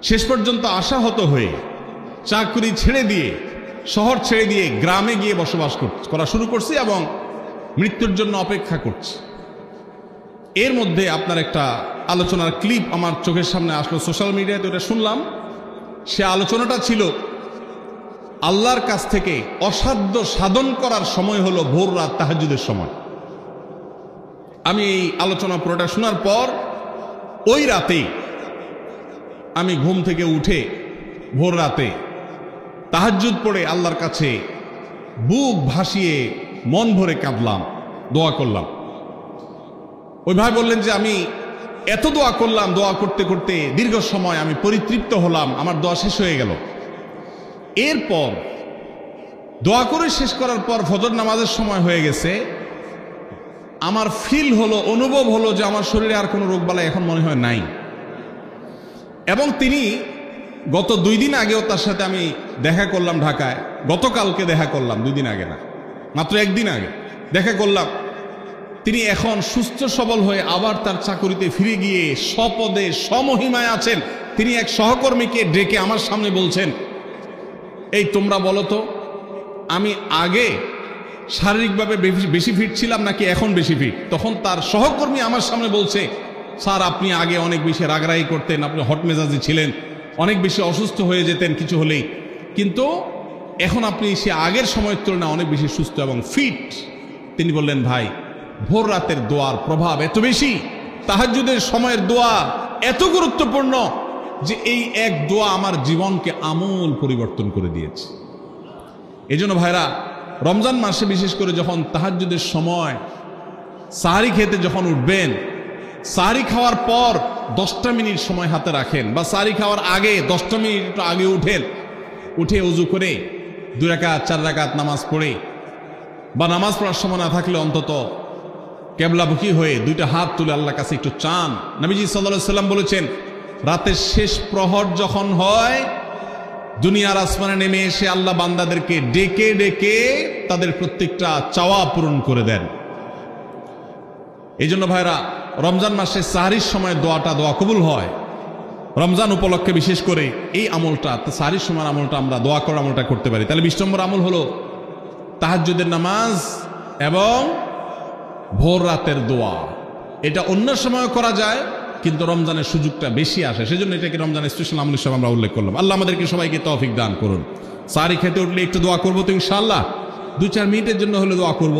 শেষ পর্যন্ত আশাহত হয়ে চাকরি ছেড়ে দিয়ে, শহর ছেড়ে দিয়ে গ্রামে গিয়ে বসবাস করা শুরু করছি এবং মৃত্যুর জন্য অপেক্ষা করছি। এর মধ্যে আপনার একটা আলোচনার ক্লিপ আমার চোখের সামনে আসলো, সোশ্যাল মিডিয়াতে ওটা শুনলাম। সে আলোচনাটা ছিল আল্লাহর কাছ থেকে অসাধ্য সাধন করার সময় হলো ভোর রাত তাহাজ্জুদের সময়। আমি এই আলোচনা পুরোটা শোনার পর ওই রাতেই আমি ঘুম থেকে উঠে ভোর রাতে তাহাজ্জুদ পড়ে আল্লাহর কাছে বুক ভাসিয়ে মন ভরে কাঁদলাম, দোয়া করলাম। ওই ভাই বললেন যে আমি এত দোয়া করলাম, দোয়া করতে করতে দীর্ঘ সময় আমি পরিতৃপ্ত হলাম, আমার দোয়া শেষ হয়ে গেল। এরপর দোয়া করে শেষ করার পর ফজর নামাজের সময় হয়ে গেছে, আমার ফিল হলো, অনুভব হলো যে আমার শরীরে আর কোনো রোগবালাই এখন মনে হয় নাই। এবং তিনি গত 2 দিন আগেও তার সাথে আমি দেখা করলাম ঢাকায়, গতকালকে দেখা করলাম, 2 দিন আগে না, মাত্র 1 দিন আগে দেখা করলাম। তিনি এখন সুস্থ সবল হয়ে আবার তার চাকুরিতে ফিরে গিয়ে স্বপদে সমহিমায় আছেন। তিনি এক সহকর্মীকে ডেকে আমার সামনে বলছেন, এই তোমরা বলো তো, আমি আগে শারীরিকভাবে বেশি ফিট ছিলাম নাকি এখন বেশি ফিট? তখন তার সহকর্মী আমার সামনে বলছে, স্যার আপনি আগে অনেক বেশি রাগারাগি করতেন, আপনি হট মেজাজি ছিলেন, অনেক বেশি অসুস্থ হয়ে যেতেন কিছু হলেই, কিন্তু এখন আপনি সে আগের সময়ের তুলনায় অনেক বেশি সুস্থ এবং ফিট। তিনি বললেন, ভাই ভোর রাতের দোয়ার প্রভাব এত বেশি, তাহাজ্জুদের সময়ের দোয়া এত গুরুত্বপূর্ণ যে এই এক দোয়া আমার জীবনকে আমূল পরিবর্তন করে দিয়েছে। এই জন্য ভাইরা, রমজান মাসে বিশেষ করে যখন তাহাজ্জুদের সময় সাহারি খেতে যখন উঠবেন, সাহারি খাওয়ার পর 10টা মিনিট সময় হাতে রাখেন, বা সাহারি খাওয়ার আগে 10টা মিনিট একটু আগে উঠেন, উঠে উজু করে 2 রাকাত 4 রাকাত নামাজ পড়ে, বা নামাজ পড়ার সময় না থাকলে অন্তত কেবলামুখী হয়ে 2টা হাত তুলে আল্লাহর কাছে একটু চান। নবীজি সাল্লাল্লাহু আলাইহি সাল্লাম বলেছেন, রাতের শেষ প্রহর যখন হয়, দুনিয়ার আসমানে নেমে এসে আল্লাহ বান্দাদেরকে ডেকে ডেকে তাদের প্রত্যেকটা চাওয়া পূরণ করে দেন। এই জন্য ভাইরা, রমজান মাসে সাহরির সময় দোয়া কবুল হয়। রমজান উপলক্ষে বিশেষ করে এই আমলটা, সাহরির সময় আমলটা, আমরা দোয়া করার আমলটা করতে পারি। তাহলে 20 নম্বর আমল হলো তাহাজ্জুদের নামাজ এবং ভোর রাতের দোয়া। এটা অন্য সময় করা যায়, কিন্তু রমজানের সুযোগটা বেশি আসে, সেজন্য এটাকে রমজানের স্পেশাল আমল হিসেবে আমরা উল্লেখ করলাম। আল্লাহ আমাদেরকে সবাইকে তৌফিক দান করুন। সাহরি খেতে উঠলে একটু দোয়া করবো তো ইনশাআল্লাহ, 2-4 মিনিটের জন্য হলে দোয়া করব,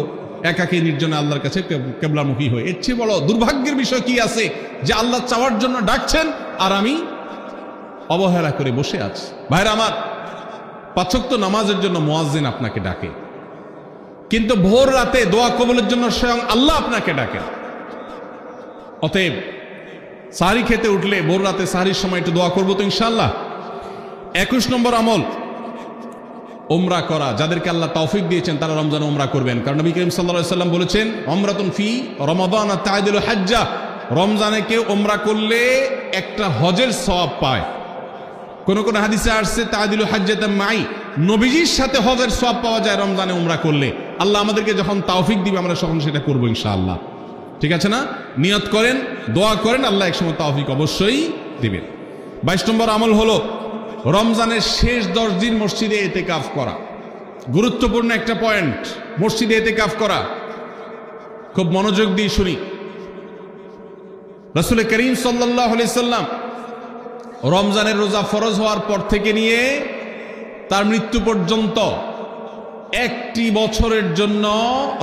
একাকী নির্জনে আল্লাহর কাছে কেবলামুখী হয়ে। এর চেয়ে বড় দুর্ভাগ্যের বিষয় কি আছে যে আল্লাহ চাওয়ার জন্য ডাকছেন আর আমি অবহেলা করে বসে আছি। ভাইরা আমার, 5 ওয়াক্ত নামাজের জন্য মুয়াজ্জিন আপনাকে ডাকে, কিন্তু ভোর রাতে দোয়া কবুলের জন্য স্বয়ং আল্লাহ আপনাকে ডাকেন। অতএব সাহরি খেতে উঠলে ভোর রাতে সাহরির সময় একটু দোয়া করবো তো ইনশাআল্লাহ। 21 নম্বর আমল উমরা করা। যাদেরকে আল্লাহ তৌফিক দিয়েছেন তারা রমজানে উমরা করবেন, কারণ নবী করিম সাল্লাল্লাহু আলাইহি ওয়াসাল্লাম বলেছেন, উমরাতুন ফি রমাদান তা'দিলু হাজ্জা। রমজানে কেউ উমরা করলে একটা হজের সওয়াব পায়। কোন কোন হাদিসে আসছে তা'দিলু হাজ্জাতাম মাই, নবীজির সাথে হজের সওয়াব পাওয়া যায় রমজানে উমরা করলে। আল্লাহ আমাদেরকে যখন তৌফিক দিবে আমরা তখন সেটা করব ইনশাআল্লাহ। ঠিক আছে না? নিয়ত করেন, দোয়া করেন, আল্লাহ একসময় তৌফিক অবশ্যই দিবেন। 22 নম্বর আমল হলো রমজানের শেষ 10 দিন মসজিদে ইতিকাফ করা। গুরুত্বপূর্ণ একটা পয়েন্ট, মসজিদে ইতিকাফ করা। খুব মনোযোগ দিয়ে শুনি। রাসূল করিম সাল্লাল্লাহু আলাইহি সাল্লাম রমজানের রোজা ফরজ হওয়ার পর থেকে নিয়ে তার মৃত্যু পর্যন্ত 1টি বছরের জন্য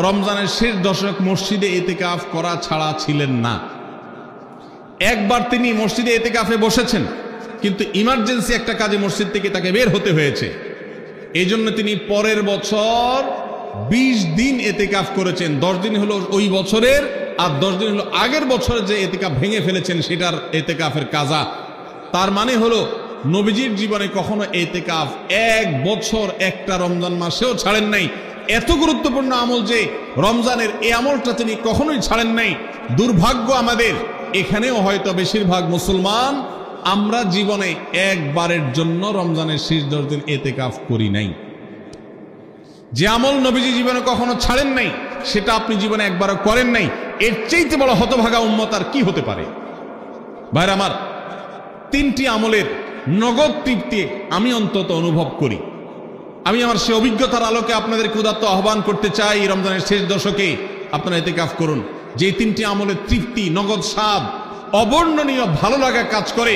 রমজানের শেষ দশক মসজিদে ইতিকাফ করা ছাড়া ছিলেন না। একবার তিনি মসজিদে ইতিকাফে বসেছেন, কিন্তু ইমার্জেন্সি একটা কাজে মসজিদ থেকে তাকে বের হতে হয়েছে। এই জন্য তিনি পরের বছর 20 দিন ইতিকাফ করেছেন। 10 দিন হলো ওই বছরের, আর 10 দিন হলো আগের বছরে যে ইতিকাফ ভেঙে ফেলেছেন সেটার ইতিকাফের কাজা। তার মানে হলো নবীজির জীবনে কখনো ইতিকাফ 1 বছর একটা রমজান মাসেও ছাড়েন নাই। এত গুরুত্বপূর্ণ আমল যে রমজানের এই আমলটা তিনি কখনোই ছাড়েন নাই। দুর্ভাগ্য আমাদের, এখানেও হয়তো বেশিরভাগ মুসলমান আমরা জীবনে একবারের জন্য রমজানের শেষ 10 দিন ইতিকাফ করি নাই। যে আমল নবীজি জীবনে কখনো ছাড়েন নাই সেটা আপনি জীবনে একবারও করেন নাই। এর চাইতে বড় হতভাগা উম্মত আর কি হতে পারে? ভাইরা আমার, 3টি আমলের নগদ তৃপ্তি আমি অন্তত অনুভব করি। আমি আমার সে অভিজ্ঞতার আলোকে আপনাদেরকে উদাত্ত আহ্বান করতে চাই, রমজানের শেষ দশকে আপনারা ইতিকাফ করুন। যে 3টি আমলের তৃপ্তি, নগদ স্বাদ, অবর্ণনীয় ভালো লাগা কাজ করে,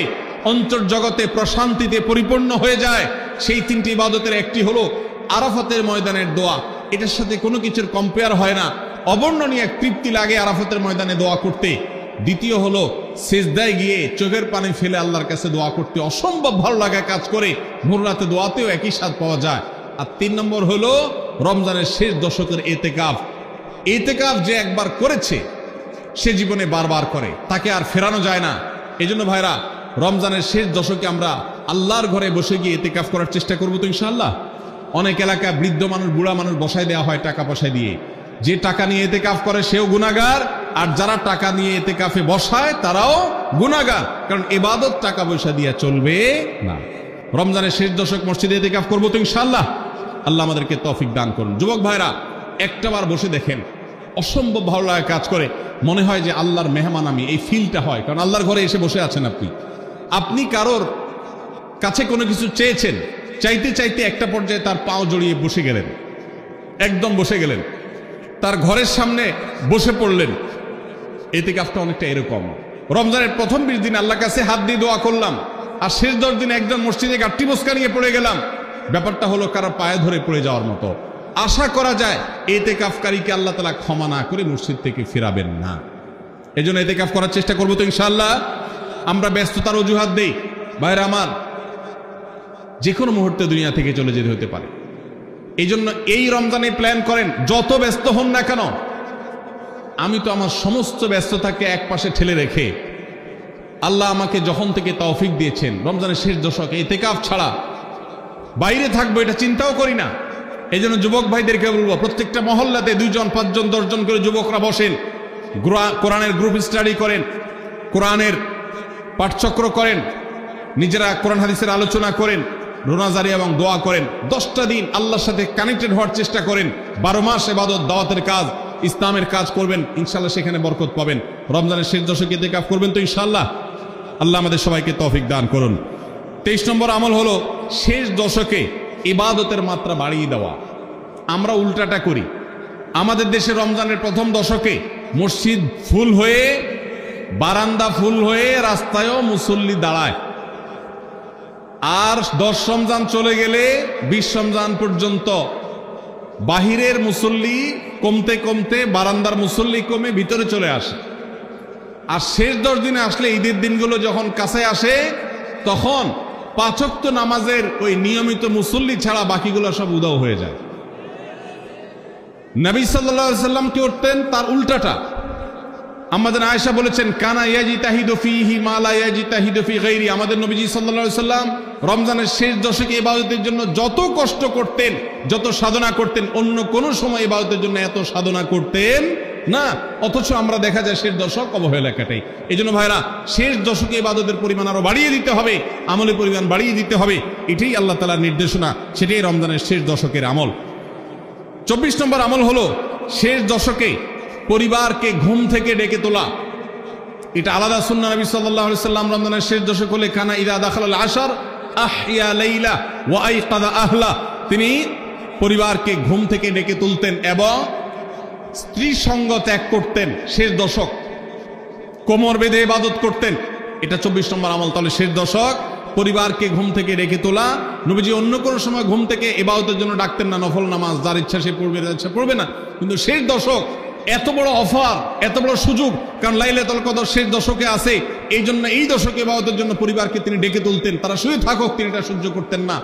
অন্তর্জগতে প্রশান্তিতে পরিপূর্ণ হয়ে যায়। সেই 3টি ইবাদতের একটি হলো আরাফাতের ময়দানের দোয়া। এটার সাথে কোনো কিছুর কম্পেয়ার হয় না। অবর্ণনীয় এক তৃপ্তি লাগে আরাফাতের ময়দানে দোয়া করতে। দ্বিতীয় হলো সিজদায় গিয়ে চোখের পানি ফেলে আল্লাহর কাছে দোয়া করতে অসম্ভব ভালো লাগা কাজ করে। ভোর রাতে দোয়াতেও একই স্বাদ পাওয়া যায়। আর 3 নম্বর হলো রমজানের শেষ দশকের ইতিকাফ। ইতিকাফ যে একবার করেছে সে জীবনে বারবার করে, তাকে আর ফেরানো যায় না। এই জন্য ভাইরা, রমজানের শেষ দশকে আমরা আল্লাহর ঘরে বসে গিয়ে ইতিকাফ করার চেষ্টা করবো তো ইনশাআল্লাহ। অনেক এলাকায় বৃদ্ধ মানুষ, বুড়া মানুষ বসায় দেওয়া হয় টাকা পয়সা দিয়ে। যে টাকা নিয়ে ইতিকাফ করে সেও গুনাহগার, আর যারা টাকা নিয়ে ইতিকাফে বসায় তারাও গুনাহগার, কারণ ইবাদত টাকা পয়সা দিয়ে চলবে না। রমজানের শেষ দশক মসজিদে ইতিকাফ করবো তো ইনশাআল্লাহ। আল্লাহ আমাদেরকে তৌফিক দান করুন। যুবক ভাইরা, একটাবার বসে দেখেন অসম্ভব ভালো লাগা কাজ করে, মনে হয় যে আল্লাহর মেহমান আমি, এই ফিলটা হয়। কারণ আল্লাহর ঘরে এসে বসে আছেন আপনি কারোর কাছে কোনো কিছু চেয়েছেন, চাইতে চাইতে একটা পর্যায়ে তার পাও জড়িয়ে বসে গেলেন, একদম বসে গেলেন, তার ঘরের সামনে বসে পড়লেন। ইতিকাফটা অনেকটা এরকম। রমজানের প্রথম 20 দিন আল্লাহর কাছে হাত দিয়ে দোয়া করলাম, আর শেষ 10 দিন একজন মসজিদে গাঁটটি মস্কা নিয়ে পড়ে গেলাম। ব্যাপারটা হলো কারো পায়ে ধরে পড়ে যাওয়ার মতো। আশা করা যায় ইতিকাফকারীকে আল্লাহ তাআলা ক্ষমা না করে মসজিদ থেকে ফেরাবেন না। এজন্য ইতিকাফ করার চেষ্টা করবো তো ইনশাআল্লাহ। আমরা ব্যস্ততার অজুহাত দেই, ভাইরা আমার, যে কোনো মুহূর্তে দুনিয়া থেকে চলে যেতে হতে পারে। এই জন্য এই রমজানে প্ল্যান করেন, যত ব্যস্ত হন না কেন। আমি তো আমার সমস্ত ব্যস্ততাকে এক পাশে ঠেলে রেখে আল্লাহ আমাকে যখন থেকে তৌফিক দিয়েছেন, রমজানের শেষ দশকে ইতিকাফ ছাড়া বাইরে থাকবো এটা চিন্তাও করি না। এই জন্য যুবক ভাইদেরকে বলবো, প্রত্যেকটা মহল্লাতে 2 জন 5 জন 10 জন করে যুবকরা বসেন, কোরআনের গ্রুপ স্টাডি করেন, কোরআনের পাঠচক্র করেন, নিজেরা কোরআন হাদিসের আলোচনা করেন, রোনাজারি এবং দোয়া করেন। 10টা দিন আল্লাহর সাথে কানেক্টেড হওয়ার চেষ্টা করেন। 12 মাস ইবাদত, দাওয়াতের কাজ, ইসলামের কাজ করবেন, ইনশাআল্লাহ সেখানে বরকত পাবেন। রমজানের শেষ দশকে ইতিকাফ করবেন তো ইনশাআল্লাহ। আল্লাহ আমাদের সবাইকে তৌফিক দান করুন। 23 নম্বর আমল হলো শেষ দশকে ইবাদতের মাত্রা বাড়িয়ে দেওয়া। আমরা উল্টাটা করি। আমাদের দেশে রমজানের প্রথম দশকে মসজিদ ফুল হয়ে, বারান্দা ফুল হয়ে, রাস্তায়ও মুসল্লি দাঁড়ায়। আর 10 রমজান চলে গেলে 20 রমজান পর্যন্ত বাহিরের মুসল্লি কমতে কমতে বারান্দার মুসল্লি কমে ভিতরে চলে আসে। আর শেষ 10 দিনে আসলে, ঈদের দিনগুলো যখন কাছে আসে, তখন 5 ওয়াক্ত নামাজের ওই নিয়মিত মুসল্লি ছাড়া বাকিগুলো সব উধাও হয়ে যায়। নবী সাল্লাল্লাহু আলাইহি ওয়াসাল্লাম কি করতেন? তার উল্টাটা। আমাদের আয়েশা বলেছেন, কানা ইয়াজিতাহিদু ফীহি মা লা ইয়াজিতাহিদু ফী গায়রি। আমাদের নবীজি সাল্লাল্লাহু আলাইহি ওয়াসাল্লাম রমজানের শেষ দশকে ইবাদতের জন্য যত কষ্ট করতেন, যত সাধনা করতেন, অন্য কোন সময় ইবাদতের জন্য এত সাধনা করতেন না। অথচ আমরা দেখা যায় শেষ দশক অবহেলা কাটাই। এই জন্য ভাইরা, শেষ দশকে ইবাদতের পরিমাণ আরো বাড়িয়ে দিতে হবে, আমলের পরিমাণ বাড়িয়ে দিতে হবে। এটাই আল্লাহ তাআলার নির্দেশনা, সেটাই রমজানের শেষ দশকের আমল। 24 নম্বর আমল হলো শেষ দশকে পরিবারকে ঘুম থেকে ডেকে তোলা। এটা আলাদা সুন্নাহ। নবী সাল্লাল্লাহু আলাইহি ওয়াসাল্লাম রমজানের শেষ দশক হলে কানা ইযা দাখালাল আশর আহইয়া লাইলা ওয়া আইকাযা আহলা। তিনি পরিবারকে ঘুম থেকে ডেকে তুলতেন এবং স্ত্রী সঙ্গ ত্যাগ করতেন। শেষ দশক কোমর বেঁধে ইবাদত করতেন। এটা 24 নম্বর আমল। তাহলে শেষ দশক পরিবারকে ঘুম থেকে ডেকে তোলা। নবীজি অন্য কোনো সময় ঘুম থেকে ইবাদতের জন্য ডাকতেন না, নফল নামাজ যার ইচ্ছা সে পড়বে, যার ইচ্ছা পড়বে না। কিন্তু শেষ দশক এত বড় অফার, এত বড় সুযোগ, কারণ লাইলাতুল কদর শেষ দশকে আছে। এই জন্য এই দশকে ইবাদতের জন্য পরিবারকে তিনি ডেকে তুলতেন। তারা শুয়ে থাকুক, তিনি এটা সহ্য করতেন না।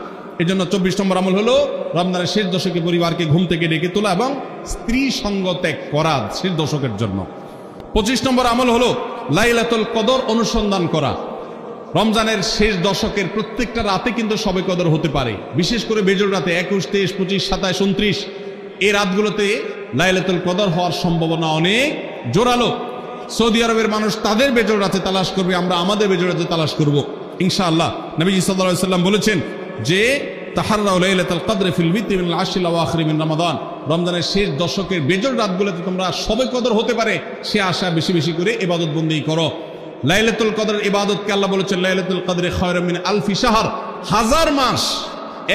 এই জন্য 24 নম্বর আমল হলো রমজানের শেষ দশকে পরিবারকে ঘুম থেকে ডেকে তোলা এবং স্ত্রী সঙ্গ ত্যাগ করা শেষ দশকের জন্য। 25 নম্বর আমল হলো লাইলাতুল কদর অনুসন্ধান করা। রমজানের শেষ দশকের প্রত্যেকটা রাতে কিন্তু শবে কদর হতে পারে, বিশেষ করে বেজর রাতে 21, 23, 25, 27, 29 এই রাতগুলোতে লাইলাতুল কদর হওয়ার সম্ভাবনা অনেক জোরালো। সৌদি আরবের মানুষ তাদের বেজর রাতে তালাশ করবে, আমরা আমাদের বেজর রাতে তালাশ করব ইনশাআল্লাহ। নবীজি সাল্লাল্লাহু আলাইহি ওয়াসাল্লাম বলেছেন যে তাহাররাউ লাইলাতুল কদর ফিল বিতি মিনাল আশরিল আওয়াখির মিন রমাদান। রমজানের শেষ দশকের বেজর রাতগুলোতে তোমরা শবে কদর হতে পারে, সে আশা বেশি বেশি করে ইবাদত বন্দেগী করো। লাইলাতুল কদরের ইবাদতকে আল্লাহ বলেছেন লাইলাতুল কদরে খায়রুম মিন আলফি শাহর। 1000 মাস,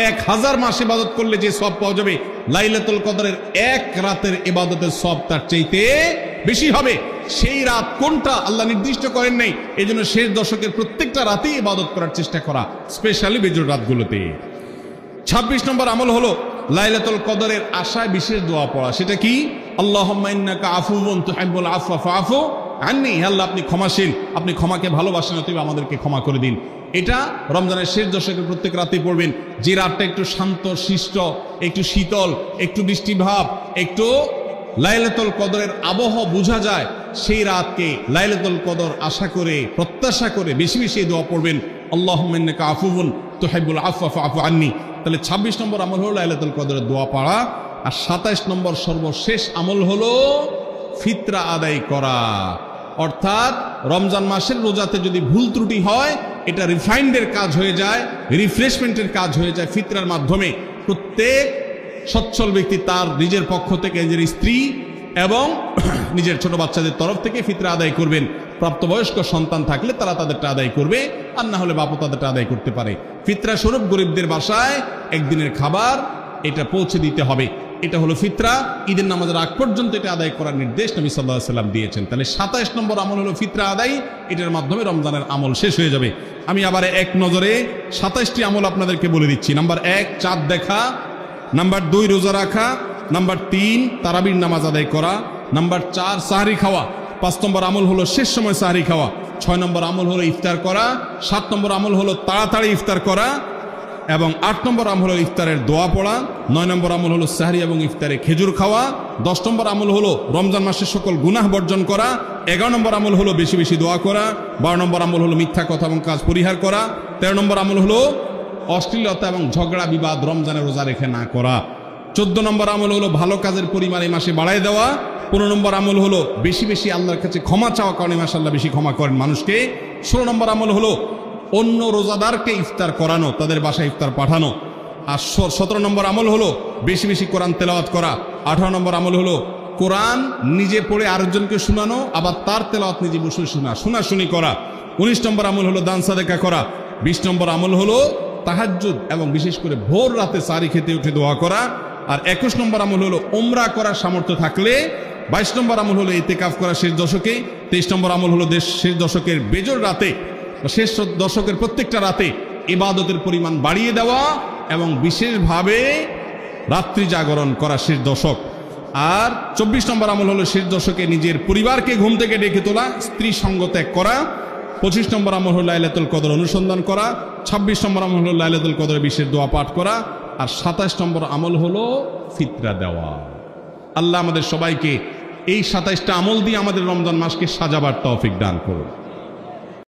1000 মাস ইবাদত করলে যে সওয়াব পাওয়া যাবে, লাইলাতুল কদরের এক রাতের ইবাদতের সওয়াব তার চাইতে বেশি হবে। সেই রাত কোনটা আল্লাহ নির্দিষ্ট করেন নাই। এই জন্য শেষ দশকের প্রত্যেকটা রাতেই ইবাদত করার চেষ্টা করা, স্পেশালি বেজর রাতগুলোতে। 26 নম্বর আমল হলো লাইলাতুল কদরের আশায় বিশেষ দোয়া পড়া। সেটা কি? আল্লাহুম্মা ইন্নাকা আফুউন তুহিব্বুল আফওয়া ফাআফু আন্নী। আল্লাহ আপনি ক্ষমাশীল, আপনি ক্ষমাকে ভালোবাসেন, অতএব আমাদেরকে ক্ষমা করে দিন। এটা রমজানের শেষ দশকের প্রত্যেক রাতেই পড়বেন। যে রাতটা একটু শান্ত শিষ্ট, একটু শীতল, একটু বৃষ্টিভাব, একটু লাইলাতুল কদরের আবহ বোঝা যায়, সেই রাতকে লাইলাতুল কদর আশা করে, প্রত্যাশা করে বেশি বেশি দোয়া পড়বেন, আল্লাহুম্মা ইন্নাকা আফুউন তুহিব্বুল আফওয়া ফাআফু আন্নী। তাহলে 26 নম্বর আমল হলো লাইলাতুল কদরের দোয়া পড়া। আর 27 নম্বর সর্বশেষ আমল হলো ফিতরা আদায় করা। অর্থাৎ রমজান মাসের রোজাতে যদি ভুল ত্রুটি হয়, এটা রিফাইন্ডের কাজ হয়ে যায়, রিফ্রেশমেন্টের কাজ হয়ে যায় ফিতরার মাধ্যমে। প্রত্যেক সচ্ছল ব্যক্তি তার নিজের পক্ষ থেকে, নিজের স্ত্রী এবং নিজের ছোট বাচ্চাদের তরফ থেকে ফিতরা আদায় করবেন। প্রাপ্তবয়স্ক সন্তান থাকলে তারা তাদেরটা আদায় করবে, আর না হলে বাপও তাদেরটা আদায় করতে পারে। ফিতরা স্বরূপ গরিবদের বাসায় একদিনের খাবার এটা পৌঁছে দিতে হবে। এটা হলো ফিতরা। ঈদের নামাজের আগ পর্যন্ত এটা আদায় করার নির্দেশ নবী সাল্লাল্লাহু আলাইহি সাল্লাম দিয়েছেন। তাহলে 27 নম্বর আমল হলো ফিতরা আদায়। এটার মাধ্যমে রমজানের আমল শেষ হয়ে যাবে। আমি আবার এক নজরে 27টি আমল আপনাদেরকে বলে দিচ্ছি। নাম্বার 1 চাঁদ দেখা, নাম্বার 2 রোজা রাখা, নাম্বার 3 তারাবির নামাজ আদায় করা, নাম্বার 4 সাহরি খাওয়া, 5 নম্বর আমল হলো শেষ সময় সাহরি খাওয়া, 6 নম্বর আমল হলো ইফতার করা, 7 নম্বর আমল হলো তাড়াতাড়ি ইফতার করা, এবং 8 নম্বর আমল হলো ইফতারের দোয়া পড়া, 9 নম্বর আমল হলো সাহরি এবং ইফতারে খেজুর খাওয়া, 10 নম্বর আমল হলো রমজান মাসের সকল গুনাহ বর্জন করা, 11 নম্বর আমল হলো বেশি বেশি দোয়া করা, 12 নম্বর আমল হলো মিথ্যা কথা এবং কাজ পরিহার করা, 13 নম্বর আমল হলো অশ্লীলতা এবং ঝগড়া বিবাদ রমজানে রোজা রেখে না করা, 14 নম্বর আমল হলো ভালো কাজের পরিমাণ এই মাসে বাড়ায় দেওয়া, 15 নম্বর আমল হলো বেশি বেশি আল্লাহর কাছে ক্ষমা চাওয়া, কারণে মাশাআল্লাহ বেশি ক্ষমা করেন মানুষকে, 16 নম্বর আমল হলো অন্য রোজাদারকে ইফতার করানো, তাদের বাসায় ইফতার পাঠানো, আর 17 নম্বর আমল হলো বেশি বেশি কোরআন তেলাওয়াত করা, 18 নম্বর আমল হলো কোরআন নিজে পড়ে আরেকজনকে শোনানো, আবার তার তেলাওয়াত নিজে বসে শোনাশুনি করা, 19 নম্বর আমল হলো দান সাদেকা করা, 20 নম্বর আমল হলো তাহাজ্জুদ এবং বিশেষ করে ভোর রাতে সারি খেতে উঠে দোয়া করা, আর 21 নম্বর আমল হলো উমরা করার সামর্থ্য থাকলে, 22 নম্বর আমল হলো ইতিকাফ করা শেষ দশকে, 23 নম্বর আমল হলো শেষ দশকের বেজর রাতে, শেষ দশকের প্রত্যেকটা রাতে ইবাদতের পরিমাণ বাড়িয়ে দেওয়া এবং বিশেষভাবে রাত্রি জাগরণ করা শেষ দশক, আর 24 নম্বর আমল হলো শেষ দশকে নিজের পরিবারকে ঘুম থেকে ডেকে তোলা, স্ত্রী সঙ্গ ত্যাগ করা, 25 নম্বর আমল হলো লাইলাতুল কদর অনুসন্ধান করা, 26 নম্বর আমল হলো লাইলাতুল কদর বিশেষ দোয়া পাঠ করা, আর 27 নম্বর আমল হলো ফিতরা দেওয়া। আল্লাহ আমাদের সবাইকে এই 27টা আমল দিয়ে আমাদের রমজান মাসকে সাজাবার তৌফিক দান করুন।